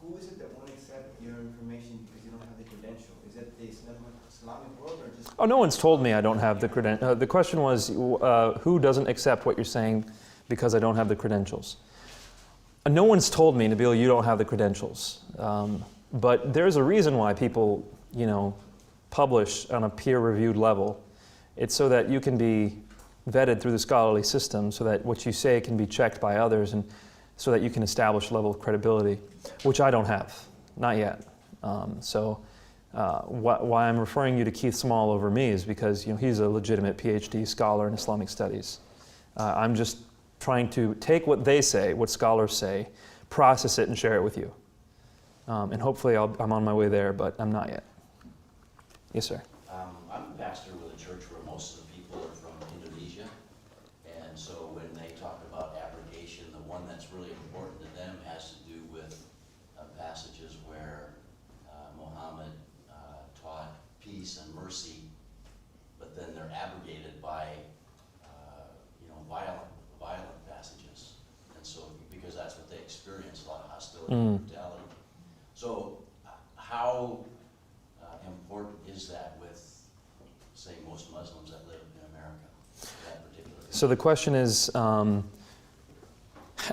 who is it that won't accept your information because you don't have the credential? Is it the Islamic world or just... Oh, no one's told me I don't have the credentials. The question was, who doesn't accept what you're saying because I don't have the credentials? No one's told me, Nabeel, you don't have the credentials. But there's a reason why people, you know, publish on a peer-reviewed level. It's so that you can be vetted through the scholarly system, so that what you say can be checked by others, and so that you can establish a level of credibility, which I don't have, not yet. Why I'm referring you to Keith Small over me is because, you know, he's a legitimate PhD scholar in Islamic studies. I'm just trying to take what they say, what scholars say, process it and share it with you. And hopefully I'm on my way there, but I'm not yet. Yes, sir. I'm a pastor with a church where most of the people are from Indonesia. And so when they talk about abrogation, the one that's really important to them has to do with passages where Muhammad taught peace and mercy, but then they're abrogated by violent passages. And so because that's what they experience, a lot of hostility and brutality. So how important is that with, say, most Muslims that live in America, that particular issue? So the question is,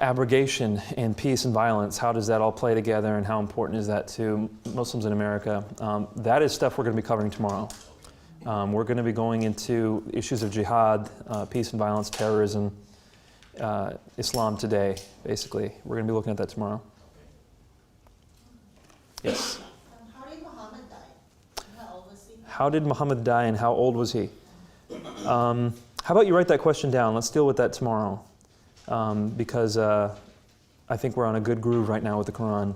abrogation and peace and violence, how does that all play together, and how important is that to Muslims in America? That is stuff we're going to be covering tomorrow. We're going to be going into issues of jihad, peace and violence, terrorism, Islam today, basically. We're going to be looking at that tomorrow. Yes? How did Muhammad die? How old was he? How did Muhammad die and how old was he? How about you write that question down? Let's deal with that tomorrow. Because I think we're on a good groove right now with the Quran.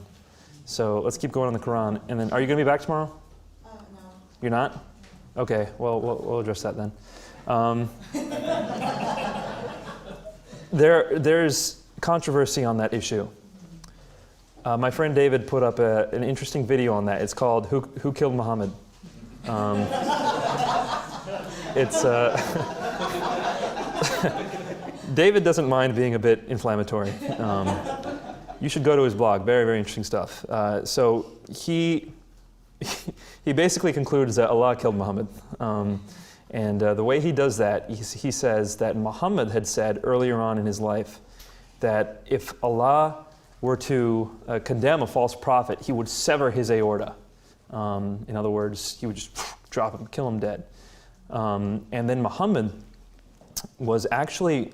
So let's keep going on the Quran. And then, are you going to be back tomorrow? No. You're not? Okay, well, we'll address that then. There's controversy on that issue. My friend David put up an interesting video on that. It's called Who Killed Muhammad? It's David doesn't mind being a bit inflammatory. You should go to his blog. Very, very interesting stuff. So he basically concludes that Allah killed Muhammad. And the way he does that, he says that Muhammad had said earlier on in his life that if Allah were to condemn a false prophet, he would sever his aorta. In other words, he would just drop him, kill him dead. And then Muhammad was actually,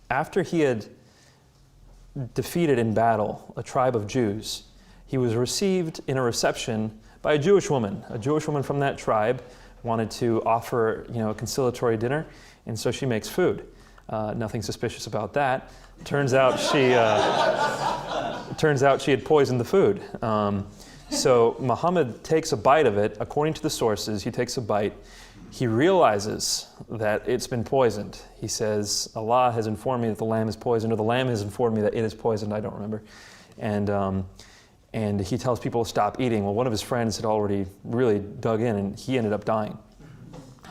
after he had defeated in battle a tribe of Jews, he was received in a reception by a Jewish woman. A Jewish woman from that tribe wanted to offer, a conciliatory dinner, and so she makes food. Nothing suspicious about that. Turns out she had poisoned the food. So Muhammad takes a bite of it. According to the sources, he takes a bite. He realizes that it's been poisoned. He says, Allah has informed me that the lamb is poisoned, or the lamb has informed me that it is poisoned. I don't remember. And he tells people to stop eating. Well, one of his friends had already really dug in, and he ended up dying.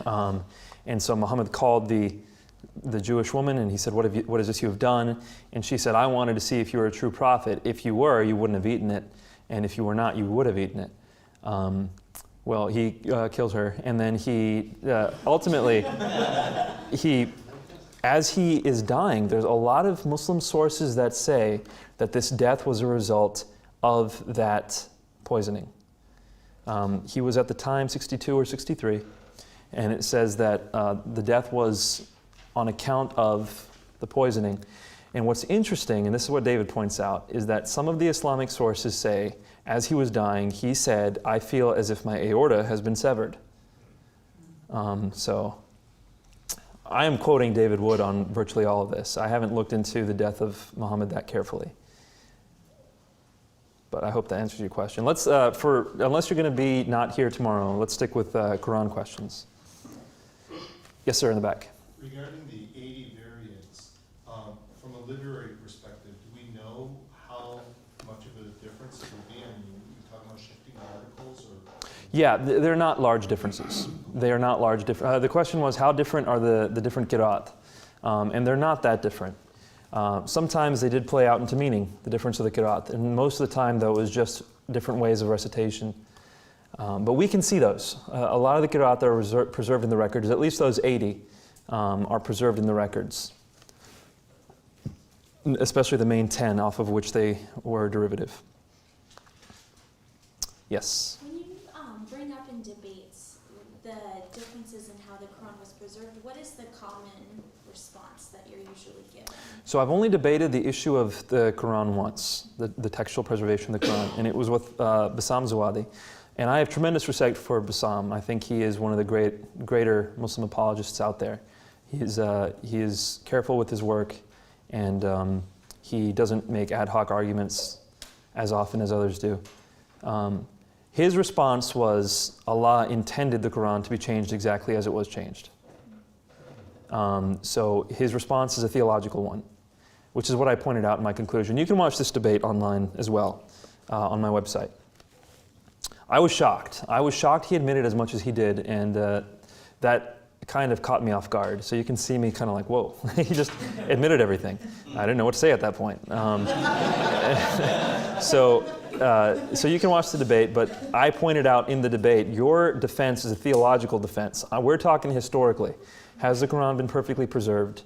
And so Muhammad called the Jewish woman, and he said, what is this you have done? And she said, I wanted to see if you were a true prophet. If you were, you wouldn't have eaten it. And if you were not, you would have eaten it. Well, he kills her, and then he ultimately, as he is dying, there's a lot of Muslim sources that say that this death was a result of that poisoning. He was at the time 62 or 63, and it says that the death was on account of the poisoning. And what's interesting, and this is what David points out, is that some of the Islamic sources say, as he was dying, he said, I feel as if my aorta has been severed. So I am quoting David Wood on virtually all of this. I haven't looked into the death of Muhammad that carefully. But I hope that answers your question. Unless you're going to be not here tomorrow, let's stick with Quran questions. Yes, sir, in the back. Regarding the 80 variants, from a literary perspective, do we know how much of a difference it will be? I mean, you're talking about shifting articles, or? Yeah, they're not large differences. They are not large differences. The question was, how different are the different qira'at? And they're not that different. Sometimes they did play out into meaning, the difference of the qira'at. And most of the time, though, it was just different ways of recitation. But we can see those. A lot of the qira'at that are preserved in the records, at least those 80, are preserved in the records. Especially the main 10, off of which they were derivative. Yes? When you bring up in debates the differences in how the Quran was preserved, what is the common response that you're usually given? So I've only debated the issue of the Quran once, the textual preservation of the Quran, and it was with Bassam Zawadi. And I have tremendous respect for Bassam. I think he is one of the greater Muslim apologists out there. He is careful with his work, and he doesn't make ad hoc arguments as often as others do. His response was, Allah intended the Quran to be changed exactly as it was changed. So his response is a theological one, which is what I pointed out in my conclusion. You can watch this debate online as well, on my website. I was shocked. I was shocked he admitted as much as he did, and that kind of caught me off guard. So you can see me kind of like, whoa, he just admitted everything. I didn't know what to say at that point. So you can watch the debate, but I pointed out in the debate, your defense is a theological defense. We're talking historically. Has the Quran been perfectly preserved?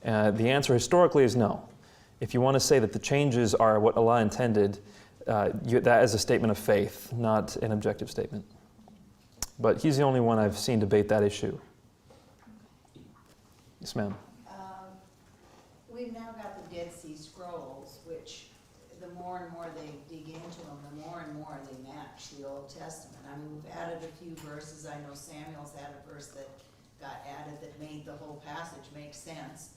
The answer historically is no. If you want to say that the changes are what Allah intended, that is a statement of faith, not an objective statement. But he's the only one I've seen debate that issue. Yes, ma'am. We've now got the Dead Sea Scrolls, which the more and more they dig into them, the more and more they match the Old Testament. I mean, we've added a few verses. I know Samuel's had a verse that got added that made the whole passage make sense.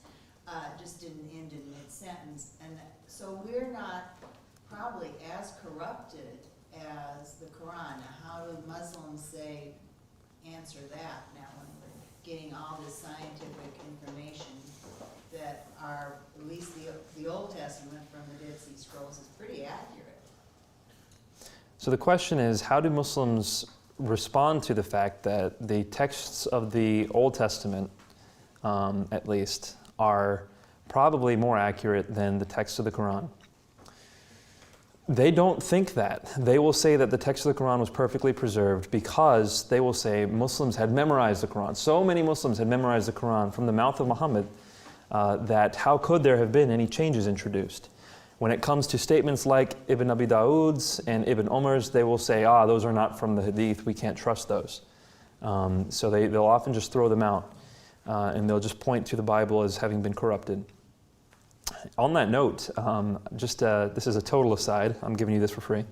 Just didn't end in mid-sentence. And so we're not probably as corrupted as the Quran. Now, how do Muslims answer that now when we're getting all this scientific information that are, at least the Old Testament from the Dead Sea Scrolls is pretty accurate? So the question is, how do Muslims respond to the fact that the texts of the Old Testament, at least, are probably more accurate than the text of the Quran. They don't think that. They will say that the text of the Quran was perfectly preserved because they will say Muslims had memorized the Quran. So many Muslims had memorized the Quran from the mouth of Muhammad that how could there have been any changes introduced? When it comes to statements like Ibn Abi Dawud's and Ibn Umar's, they will say, those are not from the Hadith, we can't trust those. So they'll often just throw them out and they'll just point to the Bible as having been corrupted. On that note, this is a total aside. I'm giving you this for free.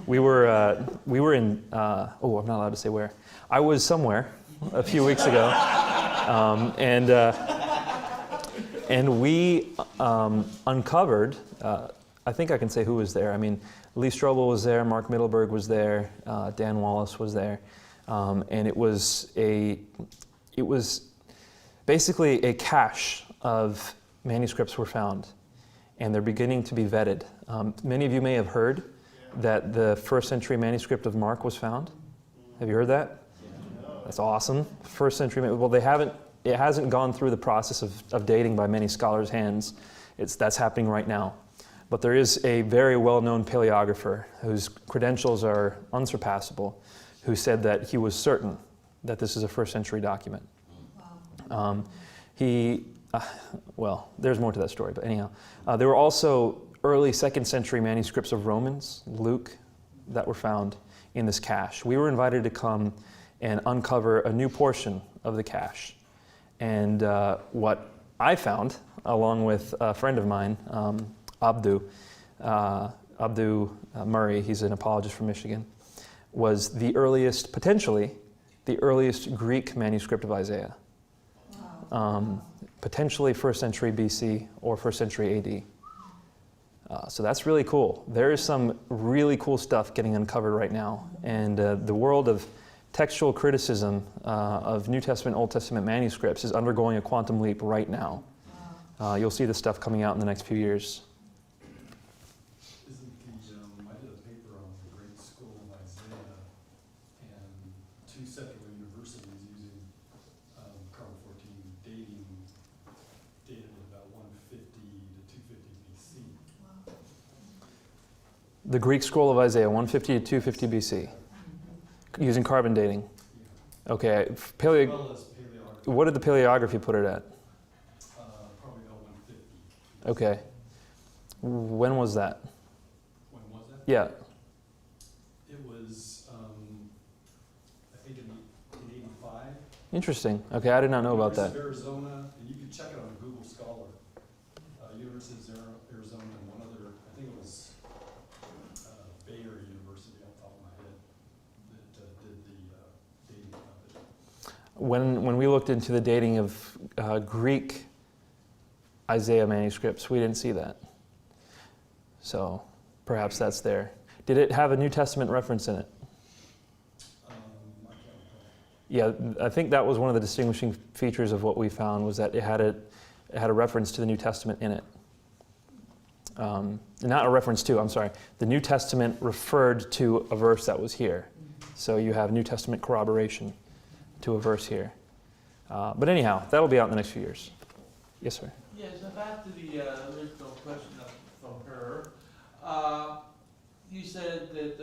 We were in. I'm not allowed to say where. I was somewhere a few weeks ago, and we uncovered. I think I can say who was there. I mean, Lee Strobel was there. Mark Middleberg was there. Dan Wallace was there, and it was basically a cache of manuscripts were found, and they're beginning to be vetted. Many of you may have heard that the first century manuscript of Mark was found. Have you heard that? That's awesome. First century. Well, it hasn't gone through the process of dating by many scholars' hands. That's happening right now. But there is a very well-known paleographer whose credentials are unsurpassable, who said that he was certain that this is a first century document. Wow. Well, there's more to that story, but anyhow. There were also early 2nd century manuscripts of Romans, Luke, that were found in this cache. We were invited to come and uncover a new portion of the cache. And what I found, along with a friend of mine, Abdu Murray, he's an apologist from Michigan, was potentially the earliest Greek manuscript of Isaiah. Potentially 1st century BC or 1st century AD. So that's really cool. There is some really cool stuff getting uncovered right now. And the world of textual criticism of New Testament, Old Testament manuscripts is undergoing a quantum leap right now. You'll see this stuff coming out in the next few years. I did a paper on the Great School of Isaiah and 2 secular universities using carbon 14 dating dated at about 150 to 250 BC. The Greek scroll of Isaiah, 150 to 250 BC, using carbon dating. Okay, what did the paleography put it at? Probably about 150. Okay. When was that? When was that? Yeah. It was, I think in 85. Interesting. Okay, I did not know about that. University of Arizona, and you can check it on Google Scholar. University of Arizona and one other, I think it was Bayer University off the top of my head, that did the dating of it. When we looked into the dating of Greek Isaiah manuscripts, we didn't see that. So perhaps that's there. Did it have a New Testament reference in it? I can't recall. Yeah, I think that was one of the distinguishing features of what we found, was that it had a reference to the New Testament in it. Not a reference to, I'm sorry. The New Testament referred to a verse that was here. So you have New Testament corroboration to a verse here. But anyhow, that'll be out in the next few years. Yes, sir. Yes, back to the original question from her. You said that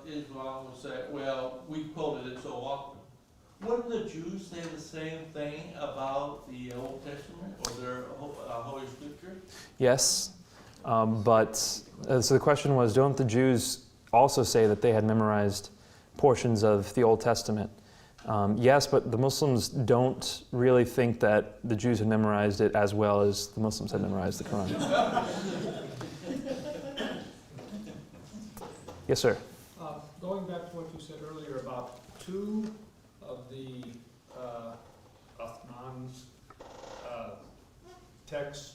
Islam will say, well, we quoted it so often. Wouldn't the Jews say the same thing about the Old Testament or their Holy Scripture? Yes, but so the question was, don't the Jews also say that they had memorized portions of the Old Testament? Yes, but the Muslims don't really think that the Jews had memorized it as well as the Muslims had memorized the Quran. Yes, sir. Going back to what you said earlier about 2 of the Uthman's texts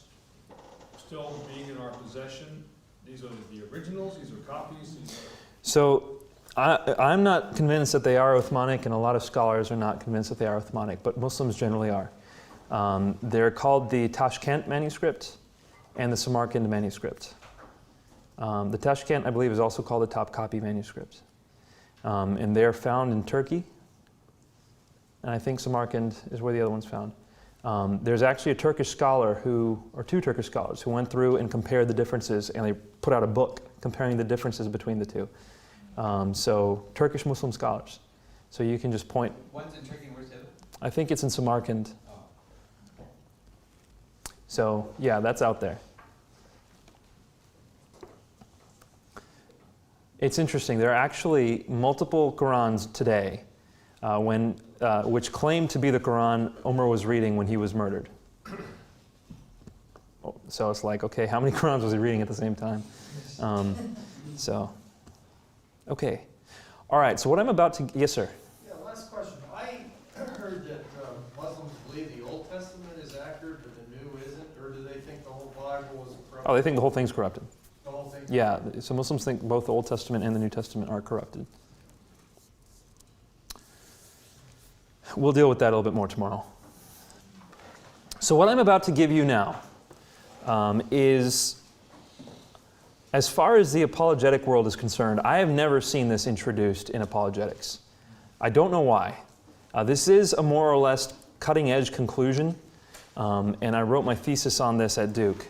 still being in our possession, these are the originals, these are copies, So I'm not convinced that they are Uthmanic, and a lot of scholars are not convinced that they are Uthmanic, but Muslims generally are. They're called the Tashkent manuscript and the Samarkand manuscript. The Tashkent, I believe, is also called the Topkapi manuscript. And they're found in Turkey. And I think Samarkand is where the other one's found. There's actually a Turkish scholar or two Turkish scholars who went through and compared the differences, and they put out a book comparing the differences between the two. So Turkish Muslim scholars. So you can just point. One's in Turkey, where's the other? I think it's in Samarkand. Oh. So yeah, that's out there. It's interesting. There are actually multiple Qur'ans today which claim to be the Qur'an Umar was reading when he was murdered. So it's like, okay, how many Qur'ans was he reading at the same time? Okay. All right, so what I'm about to... Yes, sir? Yeah, last question. I heard that Muslims believe the Old Testament is accurate, but the New isn't, or do they think the whole Bible is corrupted? Oh, they think the whole thing's corrupted. The whole thing? Yeah, so Muslims think both the Old Testament and the New Testament are corrupted. We'll deal with that a little bit more tomorrow. So what I'm about to give you now is, as far as the apologetic world is concerned, I have never seen this introduced in apologetics. I don't know why. This is a more or less cutting-edge conclusion, and I wrote my thesis on this at Duke.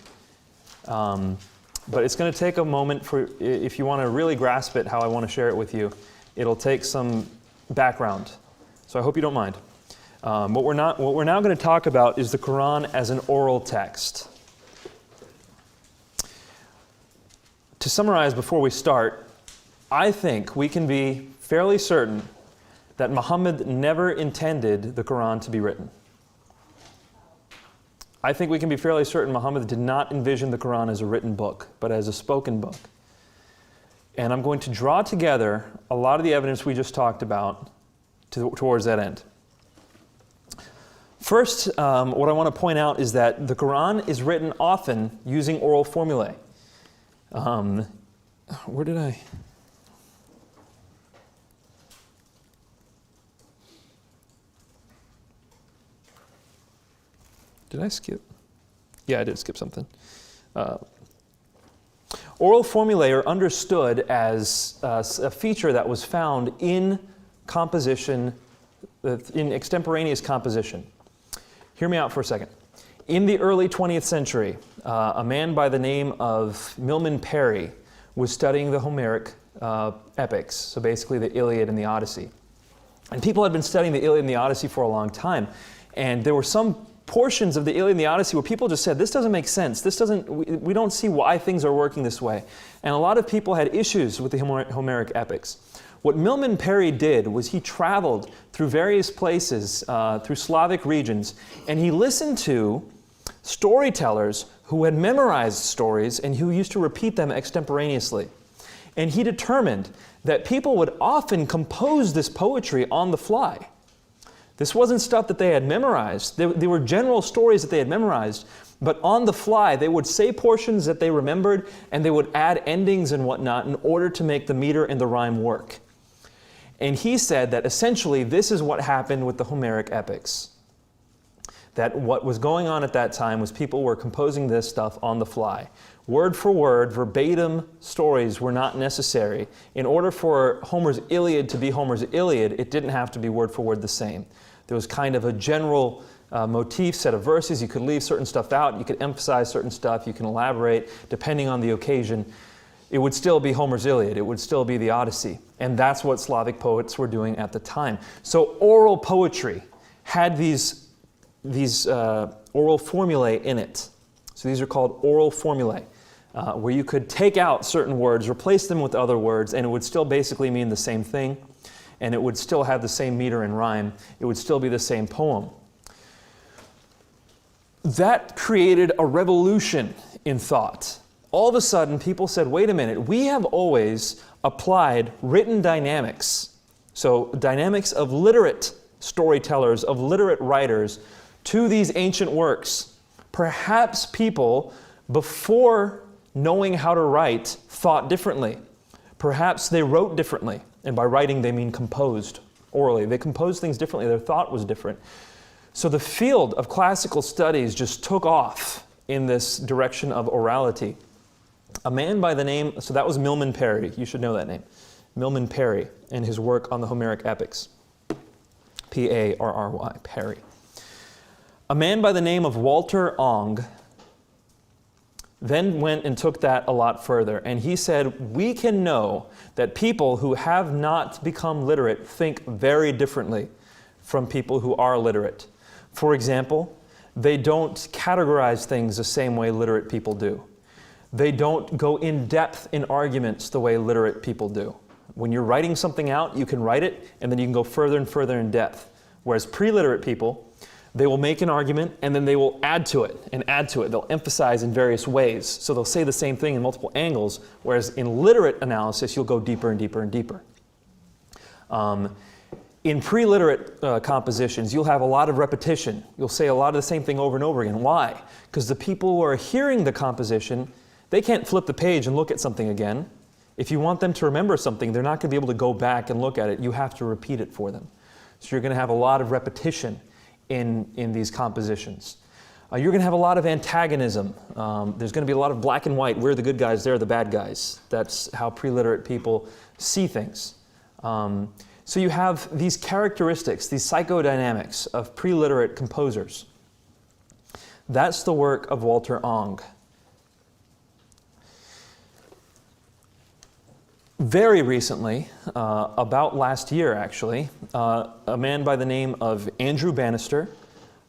But it's going to take a moment for, if you want to really grasp it how I want to share it with you, it'll take some background. So I hope you don't mind. What we're now going to talk about is the Qur'an as an oral text. To summarize before we start, I think we can be fairly certain that Muhammad never intended the Qur'an to be written. I think we can be fairly certain Muhammad did not envision the Qur'an as a written book, but as a spoken book. And I'm going to draw together a lot of the evidence we just talked about towards that end. First, what I want to point out is that the Qur'an is written often using oral formulae. Where did I? Did I skip? Yeah, I did skip something. Oral formulae are understood as a feature that was found in composition, in extemporaneous composition. Hear me out for a second. In the early 20th century, a man by the name of Milman Parry was studying the Homeric epics, so basically the Iliad and the Odyssey. And people had been studying the Iliad and the Odyssey for a long time, and there were some portions of the Iliad and the Odyssey where people just said, this doesn't make sense, we don't see why things are working this way. And a lot of people had issues with the Homeric epics. What Milman Parry did was he traveled through various places, through Slavic regions, and he listened to storytellers who had memorized stories and who used to repeat them extemporaneously. And he determined that people would often compose this poetry on the fly. This wasn't stuff that they had memorized. They were general stories that they had memorized, but on the fly they would say portions that they remembered and they would add endings and whatnot in order to make the meter and the rhyme work. And he said that essentially this is what happened with the Homeric epics. That what was going on at that time was people were composing this stuff on the fly. Word for word, verbatim stories were not necessary. In order for Homer's Iliad to be Homer's Iliad, it didn't have to be word for word the same. There was kind of a general motif, set of verses. You could leave certain stuff out. You could emphasize certain stuff. You can elaborate depending on the occasion. It would still be Homer's Iliad. It would still be the Odyssey. And that's what Slavic poets were doing at the time. So oral poetry had these oral formulae in it. So these are called oral formulae, where you could take out certain words, replace them with other words, and it would still basically mean the same thing, and it would still have the same meter and rhyme. It would still be the same poem. That created a revolution in thought. All of a sudden, people said, wait a minute, we have always applied written dynamics, so dynamics of literate storytellers, of literate writers, to these ancient works. Perhaps people, before knowing how to write, thought differently. Perhaps they wrote differently. And by writing, they mean composed orally. They composed things differently. Their thought was different. So the field of classical studies just took off in this direction of orality. A man by the name, so that was Milman Parry. You should know that name. Milman Parry, in his work on the Homeric epics. P-A-R-R-Y, Parry. A man by the name of Walter Ong then went and took that a lot further, and he said, we can know that people who have not become literate think very differently from people who are literate. For example, they don't categorize things the same way literate people do. They don't go in depth in arguments the way literate people do. When you're writing something out, you can write it, and then you can go further and further in depth. Whereas pre-literate people, they will make an argument, and then they will add to it and add to it. They'll emphasize in various ways. So they'll say the same thing in multiple angles, whereas in literate analysis, you'll go deeper and deeper and deeper. In pre-literate compositions, you'll have a lot of repetition. You'll say a lot of the same thing over and over again. Why? Because the people who are hearing the composition, they can't flip the page and look at something again. If you want them to remember something, they're not going to be able to go back and look at it. You have to repeat it for them. So you're going to have a lot of repetition in these compositions. You're going to have a lot of antagonism. There's going to be a lot of black and white. We're the good guys, they're the bad guys. That's how pre-literate people see things. So you have these characteristics, these psychodynamics of pre-literate composers. That's the work of Walter Ong. Very recently, about last year actually, a man by the name of Andrew Bannister,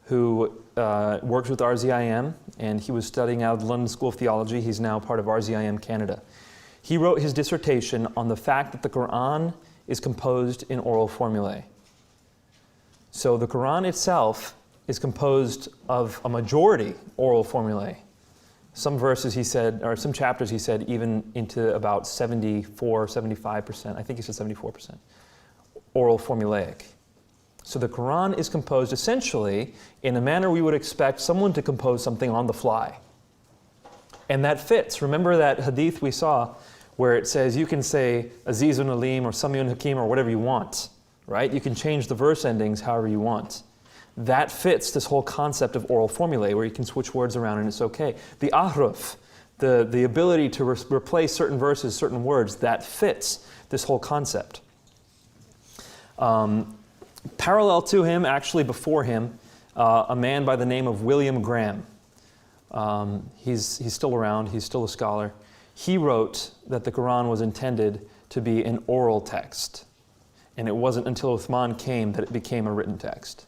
who works with RZIM, and he was studying out of the London School of Theology. He's now part of RZIM Canada. He wrote his dissertation on the fact that the Qur'an is composed in oral formulae. So the Qur'an itself is composed of a majority oral formulae. Some verses he said, or some chapters he said, even into about 74, 75%, I think he said 74%, oral formulaic. So the Qur'an is composed essentially in a manner we would expect someone to compose something on the fly. And that fits. Remember that hadith we saw where it says you can say Azizun Alim or Samiun Hakim or whatever you want, right? You can change the verse endings however you want. That fits this whole concept of oral formulae where you can switch words around and it's okay. The ahruf, the ability to replace certain verses, certain words, that fits this whole concept. Parallel to him, actually before him, a man by the name of William Graham. He's still around, he's still a scholar. He wrote that the Qur'an was intended to be an oral text. And it wasn't until Uthman came that it became a written text.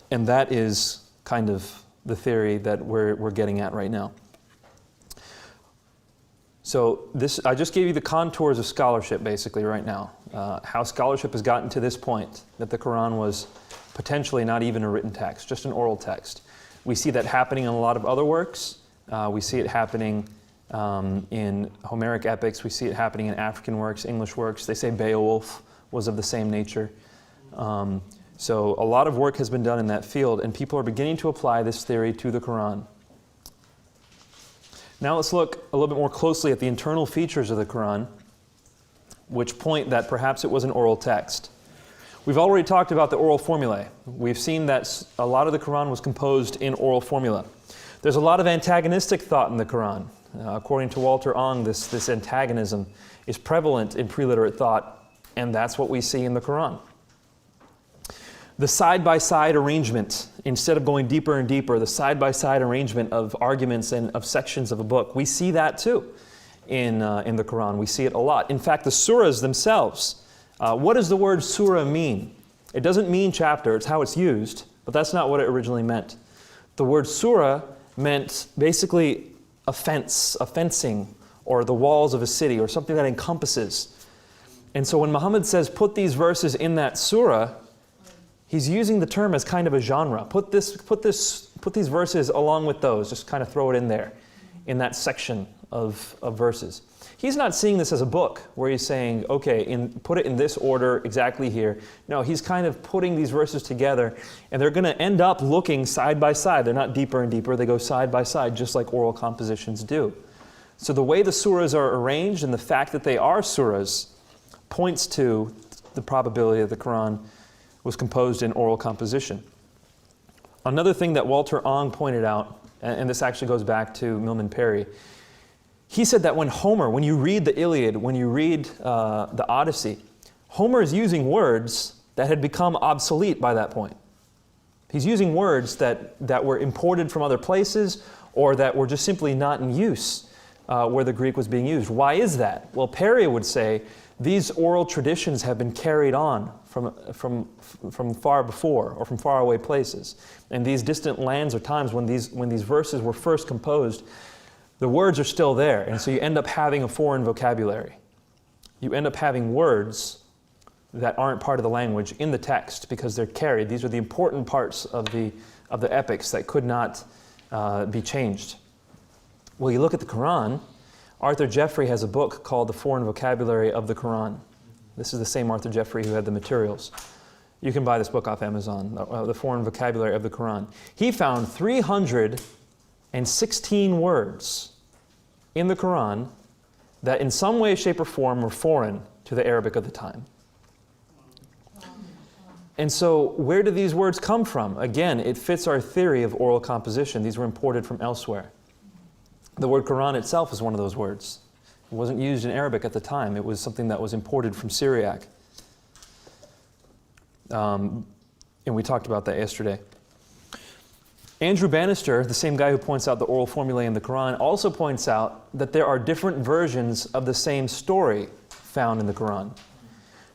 And that is kind of the theory that we're getting at right now. So I just gave you the contours of scholarship basically right now. How scholarship has gotten to this point, that the Qur'an was potentially not even a written text, just an oral text. We see that happening in a lot of other works. We see it happening in Homeric epics. We see it happening in African works, English works. They say Beowulf was of the same nature. So a lot of work has been done in that field, and people are beginning to apply this theory to the Qur'an. Now let's look a little bit more closely at the internal features of the Qur'an, which point that perhaps it was an oral text. We've already talked about the oral formulae. We've seen that a lot of the Qur'an was composed in oral formula. There's a lot of antagonistic thought in the Qur'an. According to Walter Ong, this antagonism is prevalent in pre-literate thought, and that's what we see in the Qur'an. The side-by-side arrangement, instead of going deeper and deeper, the side-by-side arrangement of arguments and of sections of a book, we see that too in the Qur'an. We see it a lot. In fact, the surahs themselves, what does the word surah mean? It doesn't mean chapter, it's how it's used, but that's not what it originally meant. The word surah meant basically a fence, a fencing, or the walls of a city, or something that encompasses. And so when Muhammad says, put these verses in that surah, he's using the term as kind of a genre. Put these verses along with those, just kind of throw it in there, in that section of verses. He's not seeing this as a book where he's saying, okay, put it in this order exactly here. No, he's kind of putting these verses together, and they're going to end up looking side by side. They're not deeper and deeper, they go side by side, just like oral compositions do. So the way the surahs are arranged and the fact that they are surahs points to the probability that the Qur'an was composed in oral composition. Another thing that Walter Ong pointed out, and this actually goes back to Milman Parry, he said that when Homer, when you read the Iliad, when you read the Odyssey, Homer is using words that had become obsolete by that point. He's using words that were imported from other places or that were just simply not in use where the Greek was being used. Why is that? Well, Perry would say these oral traditions have been carried on from far before or from far away places. And these distant lands or times when these verses were first composed, the words are still there. And so you end up having a foreign vocabulary. You end up having words that aren't part of the language in the text because they're carried. These are the important parts of the epics that could not be changed. Well, you look at the Qur'an, Arthur Jeffrey has a book called The Foreign Vocabulary of the Qur'an. This is the same Arthur Jeffrey who had the materials. You can buy this book off Amazon, The Foreign Vocabulary of the Qur'an. He found 316 words in the Qur'an that in some way, shape, or form were foreign to the Arabic of the time. And so where do these words come from? Again, it fits our theory of oral composition. These were imported from elsewhere. The word Qur'an itself is one of those words. It wasn't used in Arabic at the time. It was something that was imported from Syriac. And we talked about that yesterday. Andrew Bannister, the same guy who points out the oral formulae in the Qur'an, also points out that there are different versions of the same story found in the Qur'an.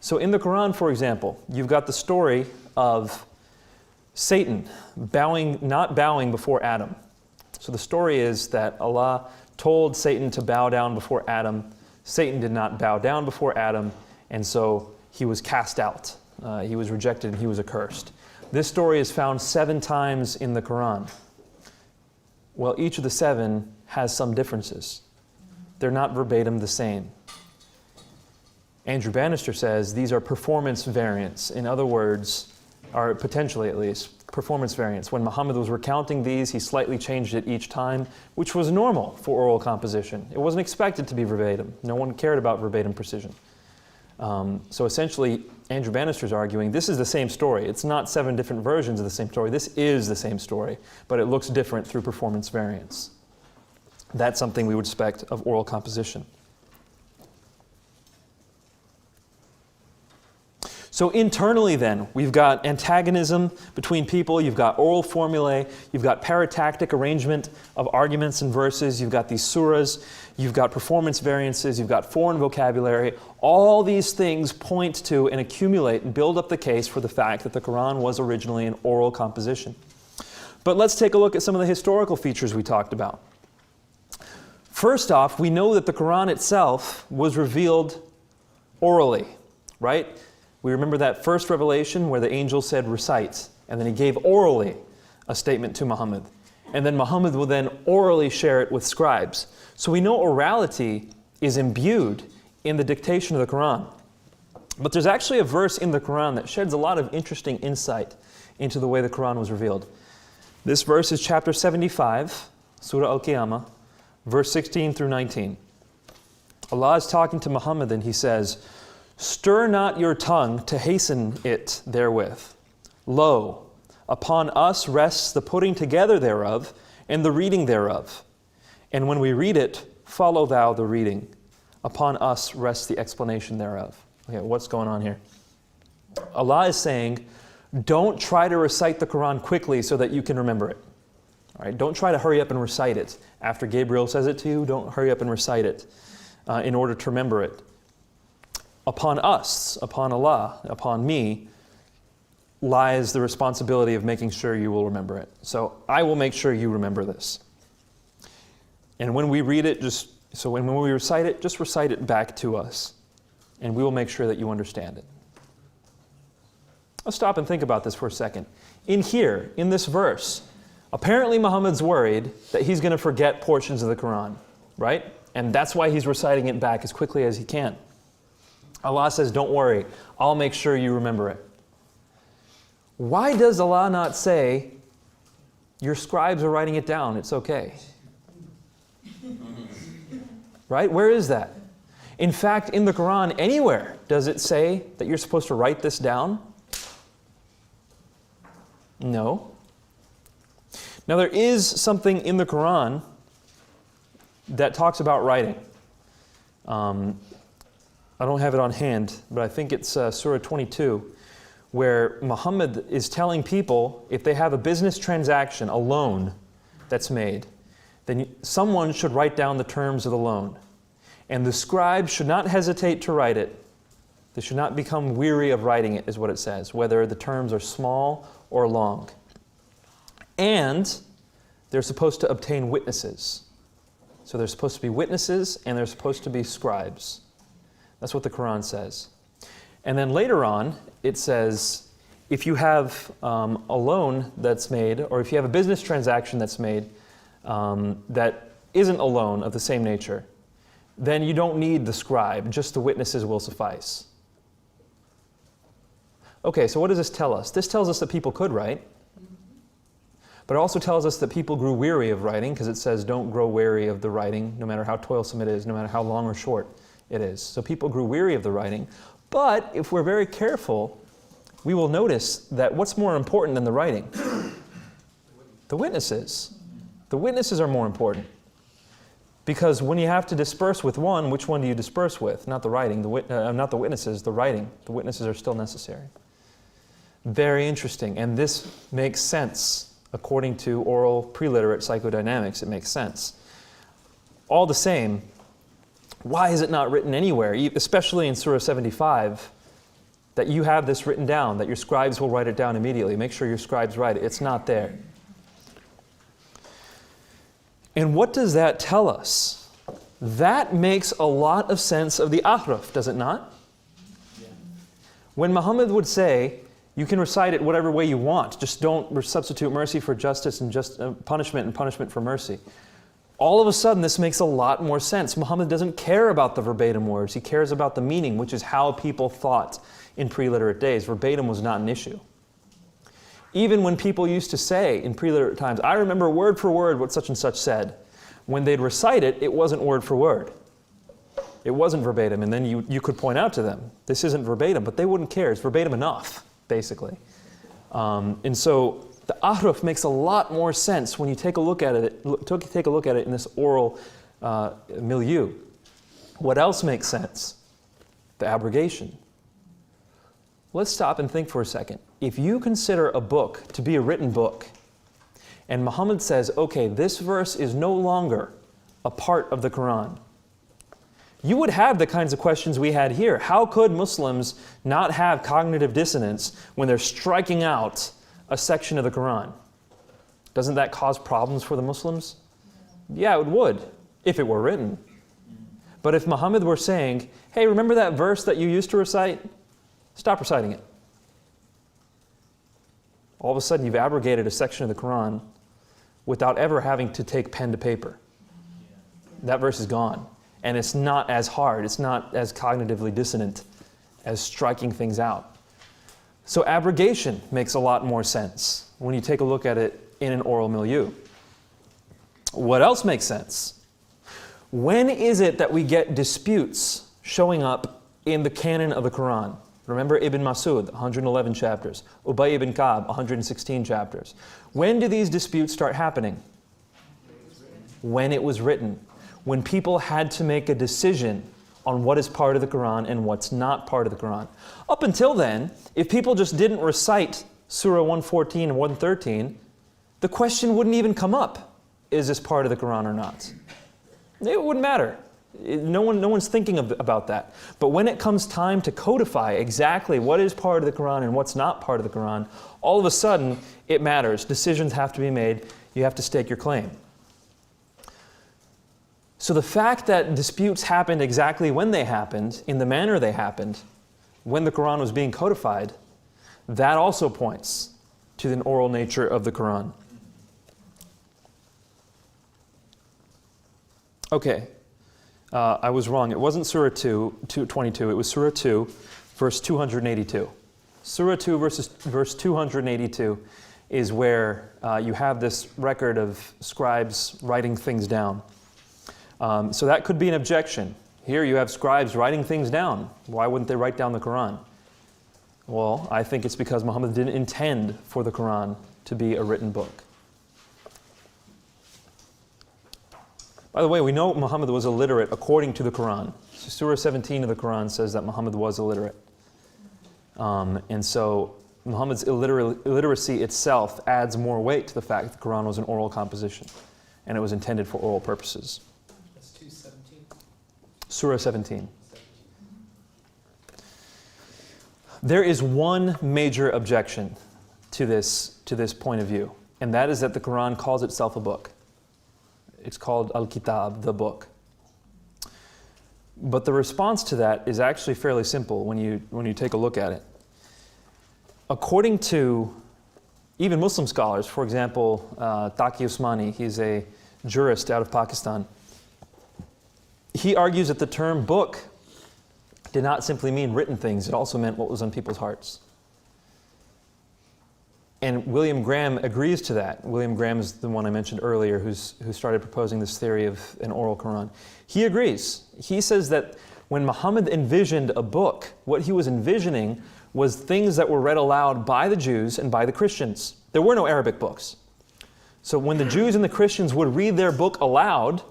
So in the Qur'an, for example, you've got the story of Satan not bowing before Adam. So the story is that Allah told Satan to bow down before Adam. Satan did not bow down before Adam, and so he was cast out. He was rejected and he was accursed. This story is found 7 times in the Qur'an. Well, each of the 7 has some differences. They're not verbatim the same. Andrew Bannister says these are performance variants. In other words, or potentially at least, performance variants. When Muhammad was recounting these, he slightly changed it each time, which was normal for oral composition. It wasn't expected to be verbatim. No one cared about verbatim precision. So essentially, Andrew Bannister's arguing this is the same story. It's not 7 different versions of the same story. This is the same story, but it looks different through performance variants. That's something we would expect of oral composition. So internally then, we've got antagonism between people, you've got oral formulae, you've got paratactic arrangement of arguments and verses, you've got these surahs, you've got performance variances, you've got foreign vocabulary. All these things point to and accumulate and build up the case for the fact that the Qur'an was originally an oral composition. But let's take a look at some of the historical features we talked about. First off, we know that the Qur'an itself was revealed orally, right? We remember that first revelation where the angel said recite, and then he gave orally a statement to Muhammad. And then Muhammad will then orally share it with scribes. So we know orality is imbued in the dictation of the Qur'an. But there's actually a verse in the Qur'an that sheds a lot of interesting insight into the way the Qur'an was revealed. This verse is chapter 75, Surah Al-Qiyamah, verse 16 through 19. Allah is talking to Muhammad and he says, "Stir not your tongue to hasten it therewith. Lo, upon us rests the putting together thereof and the reading thereof. And when we read it, follow thou the reading. Upon us rests the explanation thereof." Okay, what's going on here? Allah is saying, don't try to recite the Qur'an quickly so that you can remember it. All right, don't try to hurry up and recite it. After Gabriel says it to you, don't hurry up and recite it in order to remember it. Upon us, upon Allah, upon me, lies the responsibility of making sure you will remember it. So I will make sure you remember this. And when we read it, when we recite it, just recite it back to us. And we will make sure that you understand it. Let's stop and think about this for a second. In here, in this verse, apparently Muhammad's worried that he's going to forget portions of the Qur'an, right? And that's why he's reciting it back as quickly as he can. Allah says, don't worry, I'll make sure you remember it. Why does Allah not say, your scribes are writing it down, it's okay? Right? Where is that? In fact, in the Qur'an, anywhere does it say that you're supposed to write this down? No. Now there is something in the Qur'an that talks about writing. I don't have it on hand, but I think it's Surah 22, where Muhammad is telling people if they have a business transaction, a loan that's made, then someone should write down the terms of the loan. And the scribe should not hesitate to write it. They should not become weary of writing it, is what it says, whether the terms are small or long. And they're supposed to obtain witnesses. So there's supposed to be witnesses and there's supposed to be scribes. That's what the Qur'an says. And then later on, it says, if you have a loan that's made, or if you have a business transaction that's made that isn't a loan of the same nature, then you don't need the scribe, just the witnesses will suffice. Okay, so what does this tell us? This tells us that people could write, but it also tells us that people grew weary of writing, because it says don't grow weary of the writing, no matter how toilsome it is, no matter how long or short it is. So people grew weary of the writing, but if we're very careful, we will notice that what's more important than the writing? The witnesses. The witnesses are more important. Because when you have to disperse with one, which one do you disperse with? Not the writing, not the witnesses, the writing. The witnesses are still necessary. Very interesting, and this makes sense according to oral pre-literate psychodynamics. It makes sense. All the same, why is it not written anywhere, especially in Surah 75, that you have this written down, that your scribes will write it down immediately? Make sure your scribes write it. It's not there. And what does that tell us? That makes a lot of sense of the ahraf, does it not? Yeah. When Muhammad would say, you can recite it whatever way you want, just don't substitute mercy for justice and punishment and punishment for mercy. All of a sudden, this makes a lot more sense. Muhammad doesn't care about the verbatim words. He cares about the meaning, which is how people thought in pre-literate days. Verbatim was not an issue. Even when people used to say in pre-literate times, I remember word for word what such and such said, when they'd recite it, it wasn't word for word. It wasn't verbatim, and then you could point out to them, this isn't verbatim, but they wouldn't care. It's verbatim enough, basically. And so the ahruf makes a lot more sense when you take a look at it, in this oral milieu. What else makes sense? The abrogation. Let's stop and think for a second. If you consider a book to be a written book, and Muhammad says, okay, this verse is no longer a part of the Qur'an, you would have the kinds of questions we had here. How could Muslims not have cognitive dissonance when they're striking out a section of the Qur'an? Doesn't that cause problems for the Muslims? Yeah, it would, if it were written. But if Muhammad were saying, hey, remember that verse that you used to recite? Stop reciting it. All of a sudden, you've abrogated a section of the Qur'an without ever having to take pen to paper. That verse is gone. And it's not as hard, it's not as cognitively dissonant as striking things out. So abrogation makes a lot more sense when you take a look at it in an oral milieu. What else makes sense? When is it that we get disputes showing up in the canon of the Qur'an? Remember Ibn Masud, 111 chapters. Ubay ibn Ka'b, 116 chapters. When do these disputes start happening? When it was written. When people had to make a decision on what is part of the Qur'an and what's not part of the Qur'an. Up until then, if people just didn't recite Surah 114 and 113, the question wouldn't even come up, is this part of the Qur'an or not? It wouldn't matter. No one's thinking about that. But when it comes time to codify exactly what is part of the Qur'an and what's not part of the Qur'an, all of a sudden it matters. Decisions have to be made. You have to stake your claim. So the fact that disputes happened exactly when they happened, in the manner they happened, when the Qur'an was being codified, that also points to the oral nature of the Qur'an. Okay. I was wrong. It wasn't Surah 2:22. It was Surah 2, verse 282. Surah 2, verse 282 is where you have this record of scribes writing things down. So that could be an objection. Here you have scribes writing things down. Why wouldn't they write down the Qur'an? Well, I think it's because Muhammad didn't intend for the Qur'an to be a written book. By the way, we know Muhammad was illiterate according to the Qur'an. So Surah 17 of the Qur'an says that Muhammad was illiterate. And so Muhammad's illiteracy itself adds more weight to the fact that the Qur'an was an oral composition and it was intended for oral purposes. That's 2:17. Surah 17. There is one major objection to this point of view, and that is that the Qur'an calls itself a book. It's called Al-Kitab, the book. But the response to that is actually fairly simple when you take a look at it. According to even Muslim scholars, for example, Taqi Usmani, he's a jurist out of Pakistan, he argues that the term book did not simply mean written things, it also meant what was on people's hearts. And William Graham agrees to that. William Graham is the one I mentioned earlier who started proposing this theory of an oral Quran. He agrees. He says that when Muhammad envisioned a book, what he was envisioning was things that were read aloud by the Jews and by the Christians. There were no Arabic books. So when the Jews and the Christians would read their book aloud,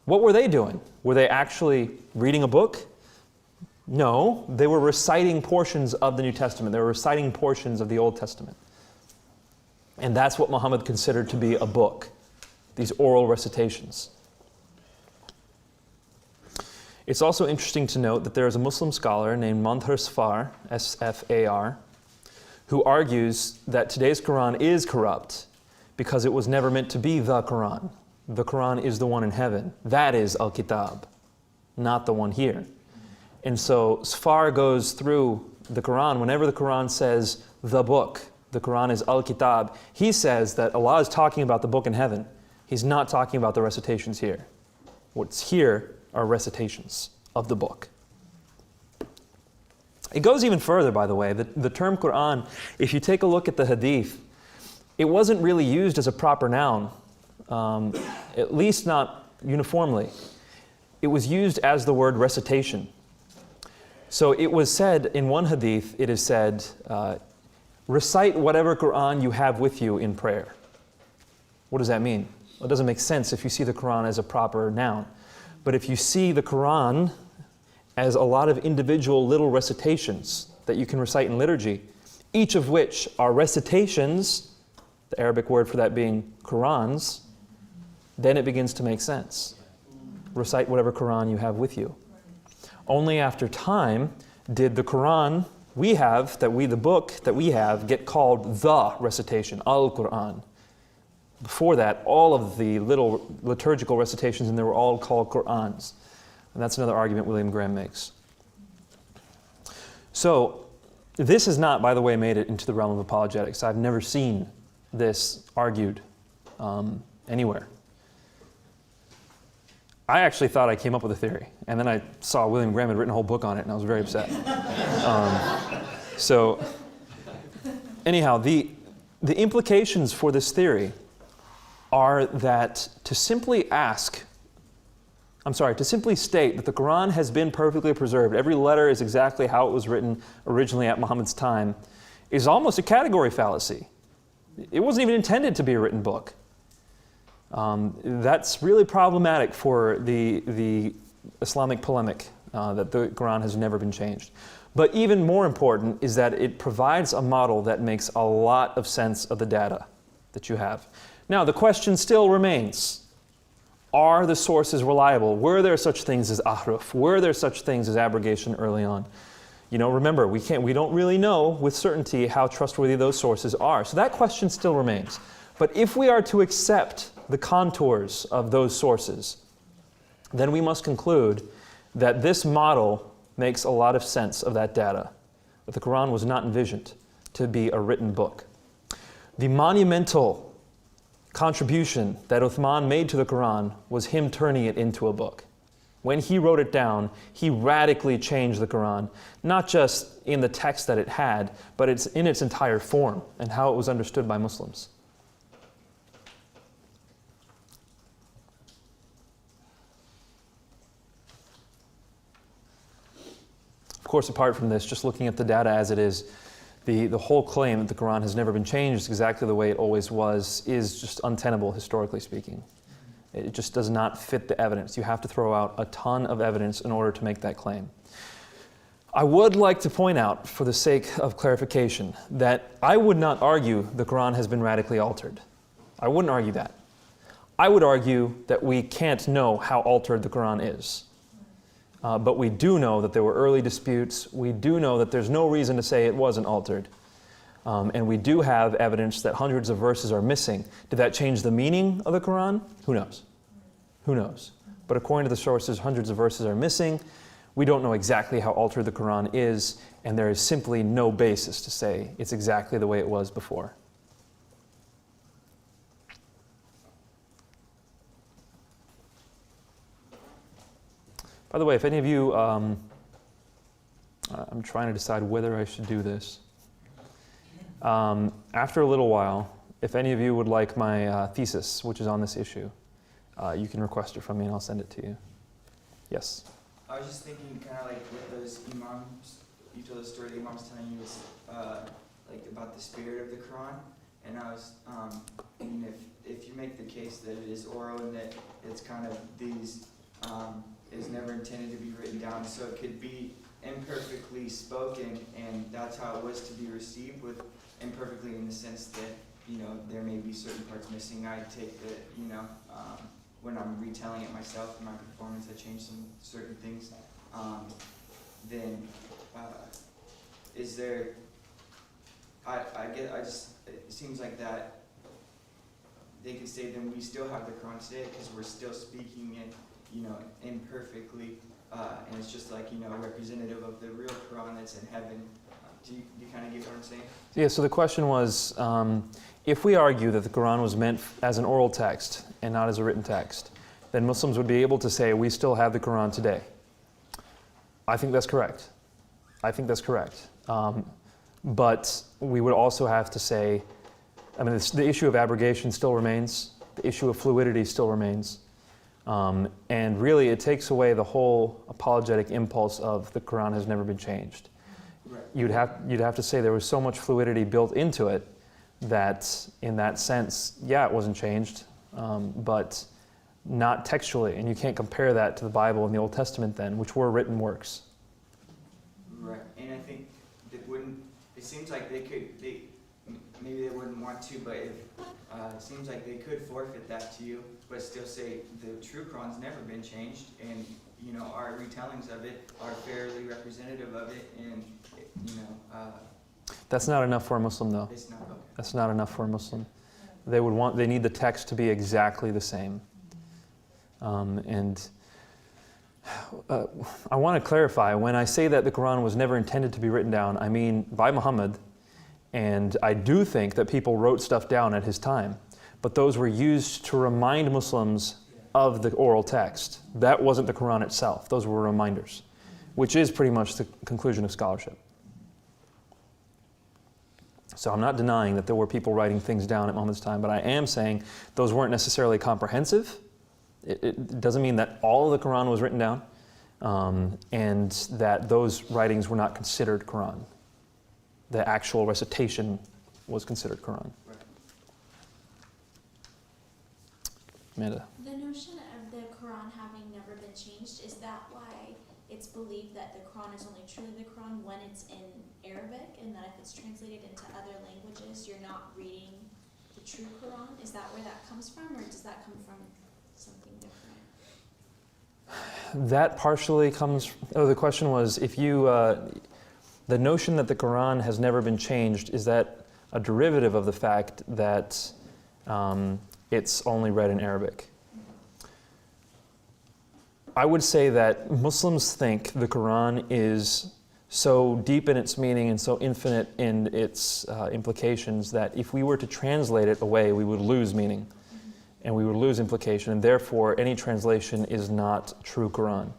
what were they doing? Were they actually reading a book? No, they were reciting portions of the New Testament. They were reciting portions of the Old Testament. And that's what Muhammad considered to be a book, these oral recitations. It's also interesting to note that there is a Muslim scholar named Mandhar Sfar, S-F-A-R, who argues that today's Quran is corrupt because it was never meant to be the Quran. The Quran is the one in heaven. That is Al-Kitab, not the one here. And so Sfar goes through the Quran. Whenever the Quran says the book, the Quran is Al-Kitab, he says that Allah is talking about the book in heaven. He's not talking about the recitations here. What's here are recitations of the book. It goes even further, by the way. The term Quran, if you take a look at the hadith, it wasn't really used as a proper noun, at least not uniformly. It was used as the word recitation. So it was said in one hadith, it is said, recite whatever Quran you have with you in prayer. What does that mean? Well, it doesn't make sense if you see the Quran as a proper noun. But if you see the Quran as a lot of individual little recitations that you can recite in liturgy, each of which are recitations, the Arabic word for that being Qurans, then it begins to make sense. Recite whatever Quran you have with you. Only after time did the Quran the book that we have, get called the recitation, Al-Quran. Before that, all of the little liturgical recitations in there were all called Qur'ans. And that's another argument William Graham makes. So, this has not, by the way, made it into the realm of apologetics. I've never seen this argued anywhere. I actually thought I came up with a theory, and then I saw William Graham had written a whole book on it, and I was very upset. Anyhow, the implications for this theory are that to simply state that the Quran has been perfectly preserved, every letter is exactly how it was written originally at Muhammad's time, is almost a category fallacy. It wasn't even intended to be a written book. That's really problematic for the Islamic polemic that the Quran has never been changed. But even more important is that it provides a model that makes a lot of sense of the data that you have. Now, the question still remains, are the sources reliable? Were there such things as ahruf? Were there such things as abrogation early on? You know, remember, we don't really know with certainty how trustworthy those sources are. So that question still remains. But if we are to accept the contours of those sources, then we must conclude that this model makes a lot of sense of that data, that the Quran was not envisioned to be a written book. The monumental contribution that Uthman made to the Quran was him turning it into a book. When he wrote it down, he radically changed the Quran, not just in the text that it had, but it's in its entire form and how it was understood by Muslims. Of course, apart from this, just looking at the data as it is, the whole claim that the Quran has never been changed exactly the way it always was is just untenable, historically speaking. It just does not fit the evidence. You have to throw out a ton of evidence in order to make that claim. I would like to point out, for the sake of clarification, that I would not argue the Quran has been radically altered. I wouldn't argue that. I would argue that we can't know how altered the Quran is. But we do know that there were early disputes. We do know that there's no reason to say it wasn't altered. And we do have evidence that hundreds of verses are missing. Did that change the meaning of the Quran? Who knows? Who knows? But according to the sources, hundreds of verses are missing. We don't know exactly how altered the Quran is, and there is simply no basis to say it's exactly the way it was before. By the way, if any of you, I'm trying to decide whether I should do this. After a little while, if any of you would like my thesis, which is on this issue, you can request it from me and I'll send it to you. Yes? I was just thinking kind of like with those imams, you told the story the imams telling you was like about the spirit of the Quran, and I was thinking if you make the case that it is oral and that it's kind of these is never intended to be written down, so it could be imperfectly spoken, and that's how it was to be received, with imperfectly in the sense that, you know, there may be certain parts missing. I take that, you know, when I'm retelling it myself in my performance, I change some certain things. Then is there? It seems like that they could say then we still have the Quran today because we're still speaking it, you know, imperfectly, and it's just like, you know, representative of the real Quran that's in heaven. Do you kind of get what I'm saying? Yeah, so the question was, if we argue that the Quran was meant as an oral text and not as a written text, then Muslims would be able to say we still have the Quran today. I think that's correct. I think that's correct. But we would also have to say, I mean, the issue of abrogation still remains. The issue of fluidity still remains. And really, it takes away the whole apologetic impulse of the Quran has never been changed. Right. You'd have to say there was so much fluidity built into it that, in that sense, yeah, it wasn't changed, but not textually. And you can't compare that to the Bible and the Old Testament then, which were written works. Right, and I think that it seems like maybe they wouldn't want to, but it seems like they could forfeit that to you, but still say the true Quran's never been changed, and, you know, our retellings of it are fairly representative of it, and, you know. That's not enough for a Muslim, though. It's not, okay. That's not enough for a Muslim. They need the text to be exactly the same. I want to clarify, when I say that the Quran was never intended to be written down, I mean by Muhammad, and I do think that people wrote stuff down at his time, but those were used to remind Muslims of the oral text. That wasn't the Quran itself. Those were reminders, which is pretty much the conclusion of scholarship. So I'm not denying that there were people writing things down at Muhammad's time, but I am saying those weren't necessarily comprehensive. It doesn't mean that all of the Quran was written down, and that those writings were not considered Quran. The actual recitation was considered Quran. Right. Amanda? The notion of the Quran having never been changed, is that why it's believed that the Quran is only truly the Quran when it's in Arabic, and that if it's translated into other languages, you're not reading the true Quran? Is that where that comes from, or does that come from something different? That partially comes, the question was, if you, the notion that the Quran has never been changed, is that a derivative of the fact that it's only read in Arabic? I would say that Muslims think the Quran is so deep in its meaning and so infinite in its implications that if we were to translate it away, we would lose meaning and we would lose implication, and therefore any translation is not true Quran.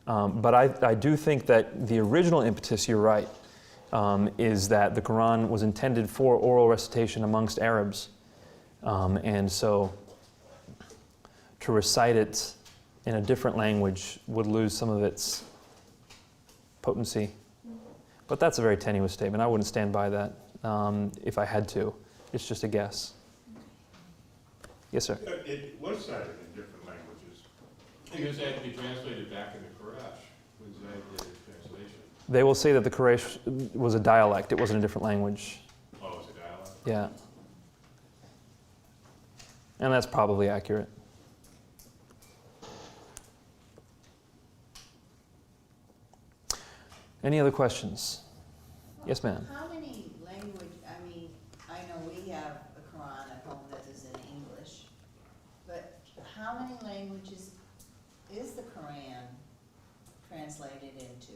But I do think that the original impetus, you're right, is that the Quran was intended for oral recitation amongst Arabs. And so to recite it in a different language would lose some of its potency. But that's a very tenuous statement. I wouldn't stand by that if I had to. It's just a guess. Yes, sir. It was cited in different languages. I guess it had to be translated back into Qur'an. Was that the translation? They will say that the Quraysh was a dialect. It wasn't a different language. Oh, it's a dialect? Yeah. And that's probably accurate. Any other questions? Yes, ma'am. How many language, I mean, I know we have a Quran at home that is in English, but how many languages is the Quran translated into?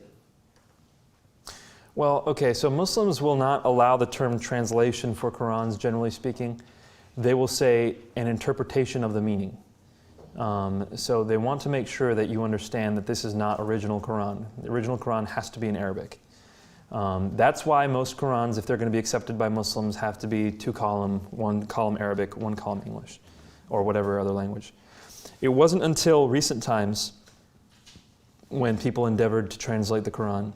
Well, okay, so Muslims will not allow the term translation for Qurans, generally speaking. They will say an interpretation of the meaning. So they want to make sure that you understand that this is not original Quran. The original Quran has to be in Arabic. That's why most Qurans, if they're going to be accepted by Muslims, have to be 2-column, 1 column Arabic, 1 column English, or whatever other language. It wasn't until recent times when people endeavored to translate the Quran.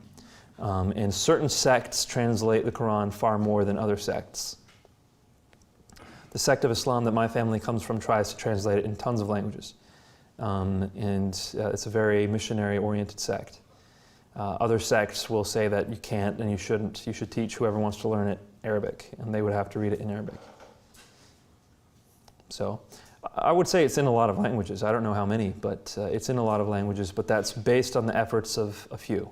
And certain sects translate the Quran far more than other sects. The sect of Islam that my family comes from tries to translate it in tons of languages. It's a very missionary-oriented sect. Other sects will say that you can't and you shouldn't. You should teach whoever wants to learn it Arabic, and they would have to read it in Arabic. So I would say it's in a lot of languages. I don't know how many, but it's in a lot of languages, but that's based on the efforts of a few.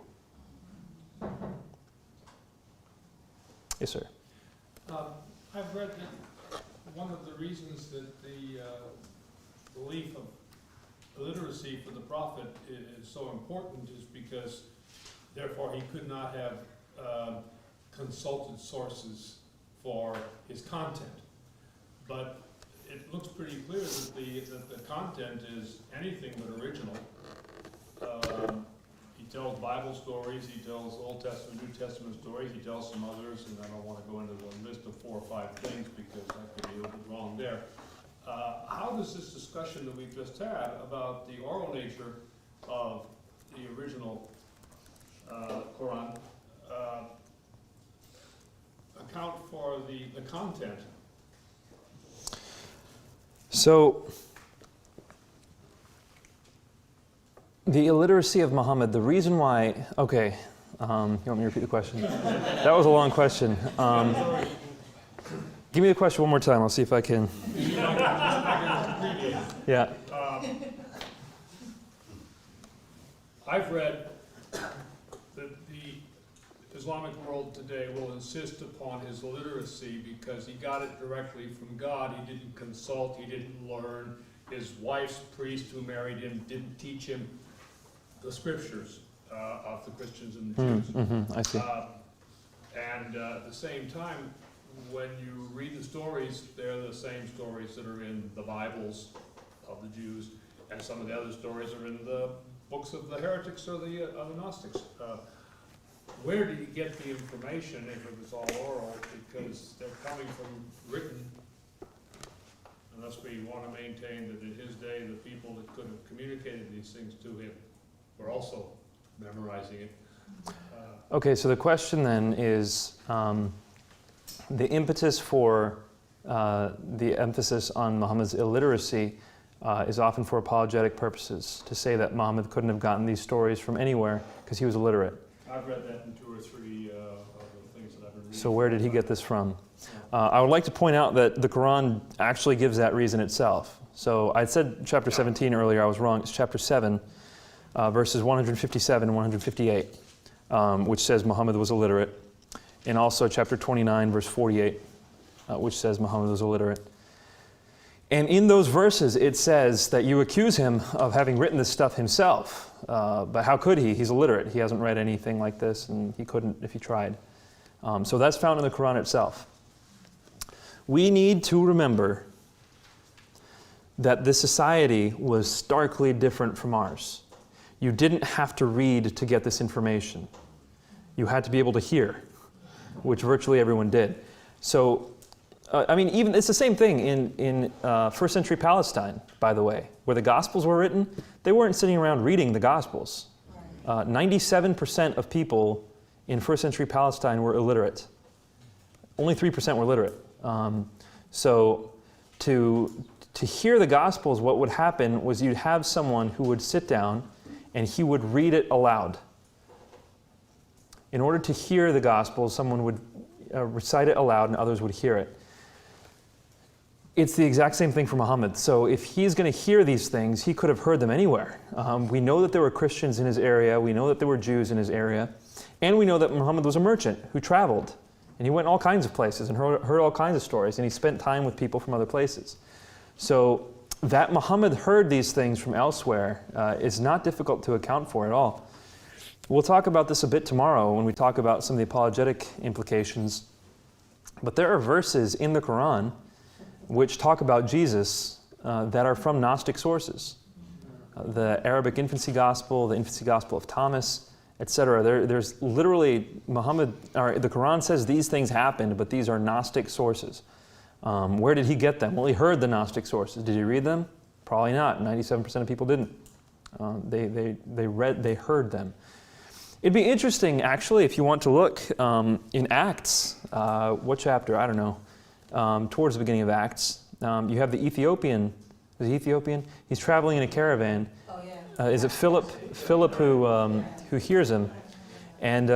Yes, sir. I've read that one of the reasons that the belief of illiteracy for the prophet is so important is because therefore he could not have consulted sources for his content. But it looks pretty clear that the content is anything but original. He tells Bible stories, he tells Old Testament, New Testament stories, he tells some others, and I don't want to go into a list of 4 or 5 things because I could be a little bit wrong there. How does this discussion that we've just had about the oral nature of the original Quran account for the content? So, the illiteracy of Muhammad, the reason why, okay, you want me to repeat the question? That was a long question. Give me the question one more time, I'll see if I can. Yeah. I've read that the Islamic world today will insist upon his literacy because he got it directly from God. He didn't consult, he didn't learn. His wife's priest who married him didn't teach him the scriptures of the Christians and the Jews. I see. And at the same time, when you read the stories, they're the same stories that are in the Bibles of the Jews, and some of the other stories are in the books of the heretics or the Gnostics. Where do you get the information if it was all oral? Because they're coming from written, unless we want to maintain that in his day the people that could have communicated these things to him were also memorizing it. Okay, so the question then is, the impetus for the emphasis on Muhammad's illiteracy is often for apologetic purposes, to say that Muhammad couldn't have gotten these stories from anywhere because he was illiterate. I've read that in 2 or 3 of the things that I've been reading. So where did he get this from? I would like to point out that the Quran actually gives that reason itself. So I said chapter 17 earlier, I was wrong. It's chapter 7, verses 157 and 158, which says Muhammad was illiterate. And also chapter 29, verse 48, which says Muhammad was illiterate. And in those verses, it says that you accuse him of having written this stuff himself. But how could he? He's illiterate. He hasn't read anything like this, and he couldn't if he tried. So that's found in the Quran itself. We need to remember that this society was starkly different from ours. You didn't have to read to get this information. You had to be able to hear, which virtually everyone did. So, I mean, even it's the same thing in first century Palestine, by the way, where the Gospels were written. They weren't sitting around reading the Gospels. 97% of people in first century Palestine were illiterate. Only 3% were literate. So, to to hear the Gospels, what would happen was you'd have someone who would sit down and he would read it aloud. In order to hear the Gospels, someone would recite it aloud and others would hear it. It's the exact same thing for Muhammad. So if he's going to hear these things, he could have heard them anywhere. We know that there were Christians in his area. We know that there were Jews in his area. And we know that Muhammad was a merchant who traveled. And he went all kinds of places and heard all kinds of stories. And he spent time with people from other places. So that Muhammad heard these things from elsewhere is not difficult to account for at all. We'll talk about this a bit tomorrow when we talk about some of the apologetic implications. But there are verses in the Qur'an which talk about Jesus that are from Gnostic sources. The Arabic infancy gospel, the infancy gospel of Thomas, etc. There's literally the Quran says these things happened, but these are Gnostic sources. Where did he get them? Well, he heard the Gnostic sources. Did he read them? Probably not. 97% of people didn't. They heard them. It'd be interesting, actually, if you want to look in Acts. What chapter? I don't know. Towards the beginning of Acts, you have the Ethiopian. Is he Ethiopian? He's traveling in a caravan. Oh, yeah. Is it Philip? Philip who hears him, and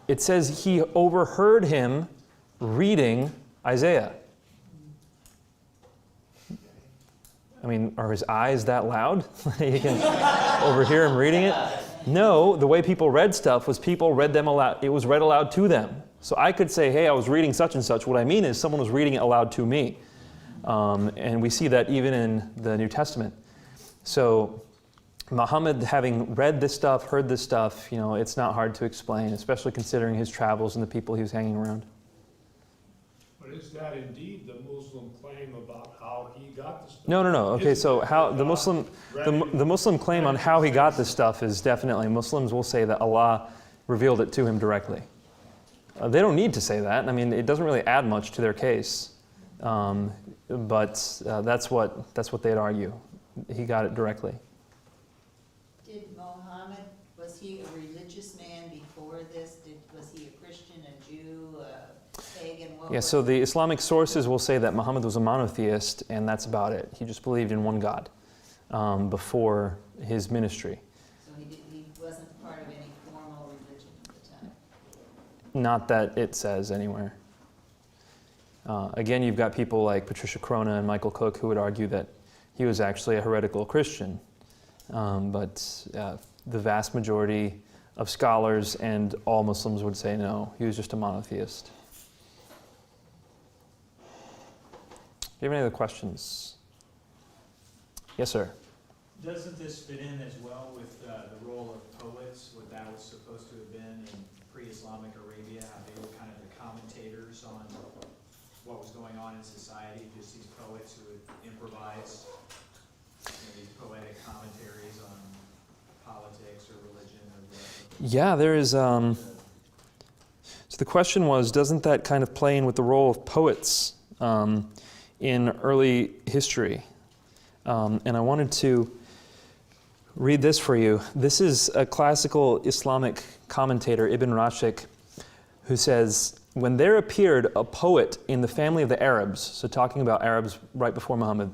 it says he overheard him reading Isaiah. I mean, are his eyes that loud? You can overhear him reading it? No, the way people read stuff was people read them aloud. It was read aloud to them. So I could say, hey, I was reading such and such. What I mean is someone was reading it aloud to me. And we see that even in the New Testament. So Muhammad, having read this stuff, heard this stuff, it's not hard to explain, especially considering his travels and the people he was hanging around. But is that indeed the Muslim claim about how he got the stuff? No. Okay, so how the Muslim claim on how he got this stuff is definitely, Muslims will say that Allah revealed it to him directly. They don't need to say that. I mean, it doesn't really add much to their case. But that's what they'd argue. He got it directly. Did Muhammad, was he a religious man before this? Was he a Christian, a Jew, a pagan? Yeah, so the Islamic sources will say that Muhammad was a monotheist, and that's about it. He just believed in one God before his ministry. So he wasn't part of any formal religion at the time? Not that it says anywhere. Again, you've got people like Patricia Crona and Michael Cook who would argue that he was actually a heretical Christian. But the vast majority of scholars and all Muslims would say no, he was just a monotheist. Do you have any other questions? Yes, sir. Doesn't this fit in as well with the role of poets, what that was supposed to have been in pre-Islamic Arabia, how they were kind of the commentators on what was going on in society, just these poets who would improvise these poetic commentaries on politics or religion or whatever? Yeah, there is. So the question was, doesn't that kind of play in with the role of poets in early history? And I wanted to read this for you. This is a classical Islamic commentator, Ibn Rashid, who says, when there appeared a poet in the family of the Arabs, so talking about Arabs right before Muhammad,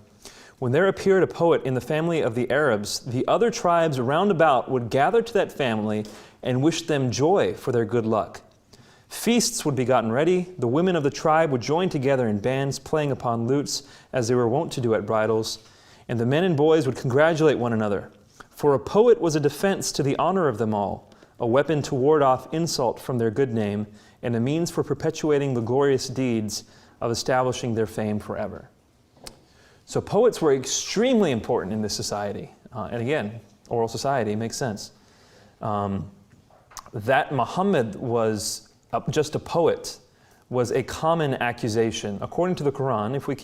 when there appeared a poet in the family of the Arabs, the other tribes round about would gather to that family and wish them joy for their good luck. Feasts would be gotten ready. The women of the tribe would join together in bands, playing upon lutes, as they were wont to do at bridals, and the men and boys would congratulate one another. For a poet was a defense to the honor of them all, a weapon to ward off insult from their good name, and a means for perpetuating the glorious deeds of establishing their fame forever. So poets were extremely important in this society. And again, oral society makes sense. That Muhammad was just a poet was a common accusation. According to the Qur'an, if we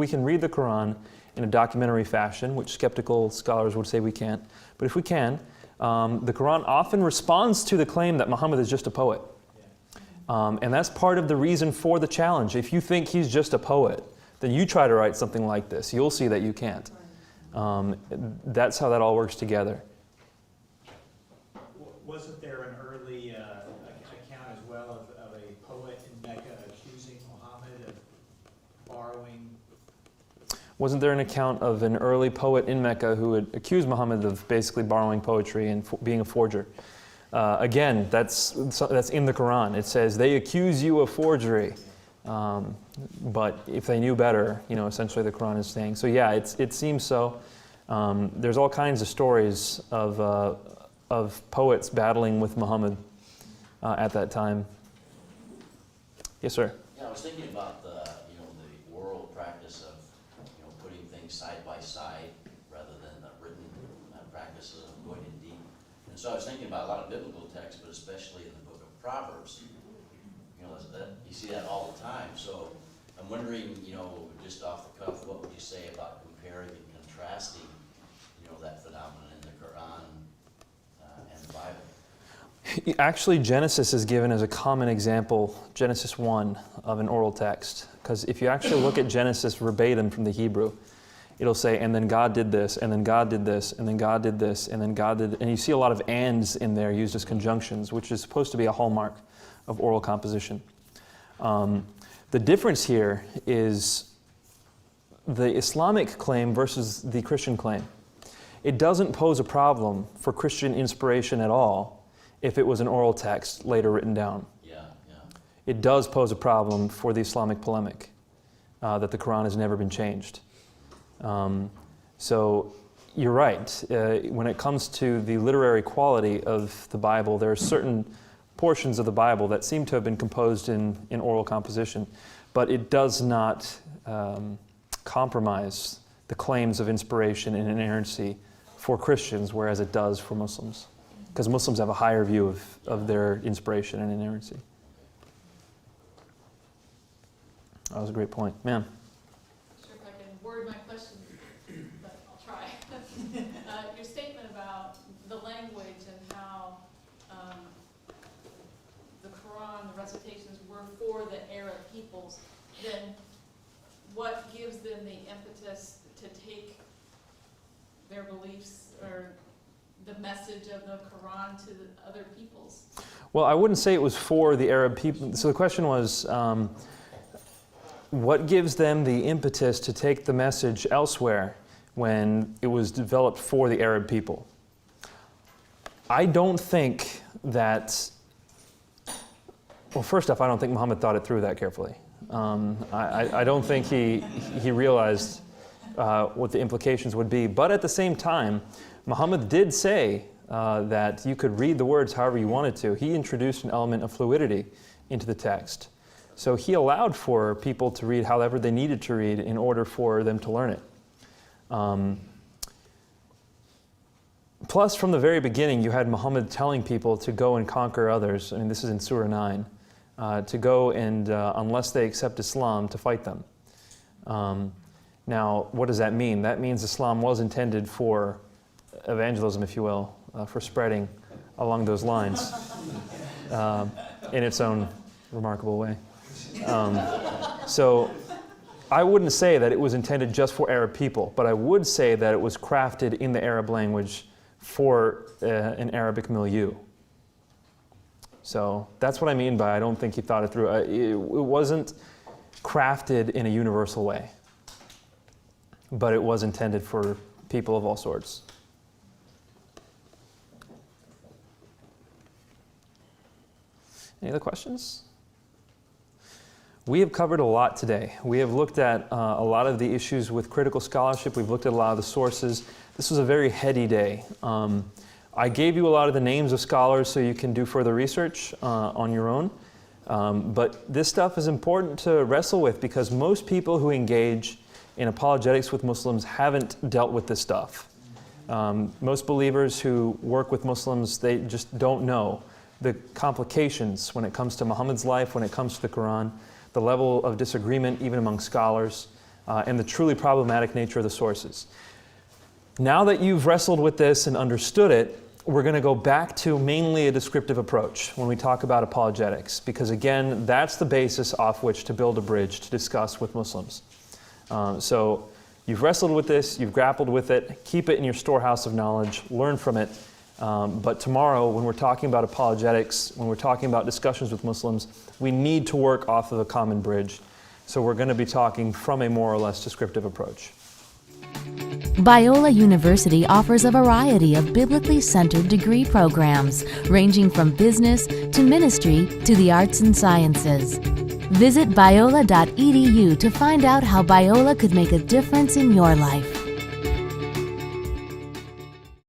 can read the Qur'an in a documentary fashion, which skeptical scholars would say we can't, but if we can, the Qur'an often responds to the claim that Muhammad is just a poet. And that's part of the reason for the challenge. If you think he's just a poet, then you try to write something like this. You'll see that you can't. That's how that all works together. Wasn't there an early account as well of a poet in Mecca accusing Muhammad of borrowing? Wasn't there an account of an early poet in Mecca who had accused Muhammad of basically borrowing poetry and being a forger? Again, that's in the Qur'an. It says, they accuse you of forgery. But if they knew better, essentially the Qur'an is saying. So yeah, it seems so. There's all kinds of stories of poets battling with Muhammad at that time. Yes, sir? Yeah, I was thinking about the oral practice of, putting things side by side rather than the written practices of going in deep. And so I was thinking about a lot of biblical texts, but especially in the book of Proverbs. You see that all the time. So I'm wondering, just off the cuff, what would you say about comparing and contrasting, that phenomenon in the Quran and the Bible? Actually, Genesis is given as a common example, Genesis 1, of an oral text. Because if you actually look at Genesis verbatim from the Hebrew, it'll say, and then God did this, and then God did this, and then God did this, and then God did, and you see a lot of ands in there used as conjunctions, which is supposed to be a hallmark of oral composition. The difference here is the Islamic claim versus the Christian claim. It doesn't pose a problem for Christian inspiration at all if it was an oral text later written down. Yeah. It does pose a problem for the Islamic polemic that the Quran has never been changed. So you're right. When it comes to the literary quality of the Bible, there are certain portions of the Bible that seem to have been composed in oral composition, but it does not compromise the claims of inspiration and inerrancy for Christians, whereas it does for Muslims, because Muslims have a higher view of their inspiration and inerrancy. That was a great point. Ma'am? Sure, if I can word my question, but I'll try. Your statement about the language and how the Quran, the recitations were for the Arab peoples, then what gives them the impetus to take their beliefs or the message of the Quran to the other peoples? Well, I wouldn't say it was for the Arab people. So the question was, what gives them the impetus to take the message elsewhere when it was developed for the Arab people? I don't think that, well, first off, I don't think Muhammad thought it through that carefully. I don't think he realized what the implications would be. But at the same time, Muhammad did say that you could read the words however you wanted to. He introduced an element of fluidity into the text. So he allowed for people to read however they needed to read in order for them to learn it. Plus, from the very beginning, you had Muhammad telling people to go and conquer others. I mean, this is in Surah 9. To go and, unless they accept Islam, to fight them. Now, what does that mean? That means Islam was intended for evangelism, if you will, for spreading along those lines in its own remarkable way. So I wouldn't say that it was intended just for Arab people, but I would say that it was crafted in the Arab language for an Arabic milieu. So that's what I mean by I don't think he thought it through. It wasn't crafted in a universal way, but it was intended for people of all sorts. Any other questions? We have covered a lot today. We have looked at a lot of the issues with critical scholarship. We've looked at a lot of the sources. This was a very heady day. I gave you a lot of the names of scholars so you can do further research on your own. But this stuff is important to wrestle with because most people who engage in apologetics with Muslims haven't dealt with this stuff. Most believers who work with Muslims, they just don't know the complications when it comes to Muhammad's life, when it comes to the Quran, the level of disagreement even among scholars, and the truly problematic nature of the sources. Now that you've wrestled with this and understood it, we're going to go back to mainly a descriptive approach when we talk about apologetics, because again, that's the basis off which to build a bridge to discuss with Muslims. So you've wrestled with this, you've grappled with it, keep it in your storehouse of knowledge, learn from it. But tomorrow, when we're talking about apologetics, when we're talking about discussions with Muslims, we need to work off of a common bridge. So we're going to be talking from a more or less descriptive approach. Biola University offers a variety of biblically centered degree programs, ranging from business to ministry to the arts and sciences. Visit biola.edu to find out how Biola could make a difference in your life.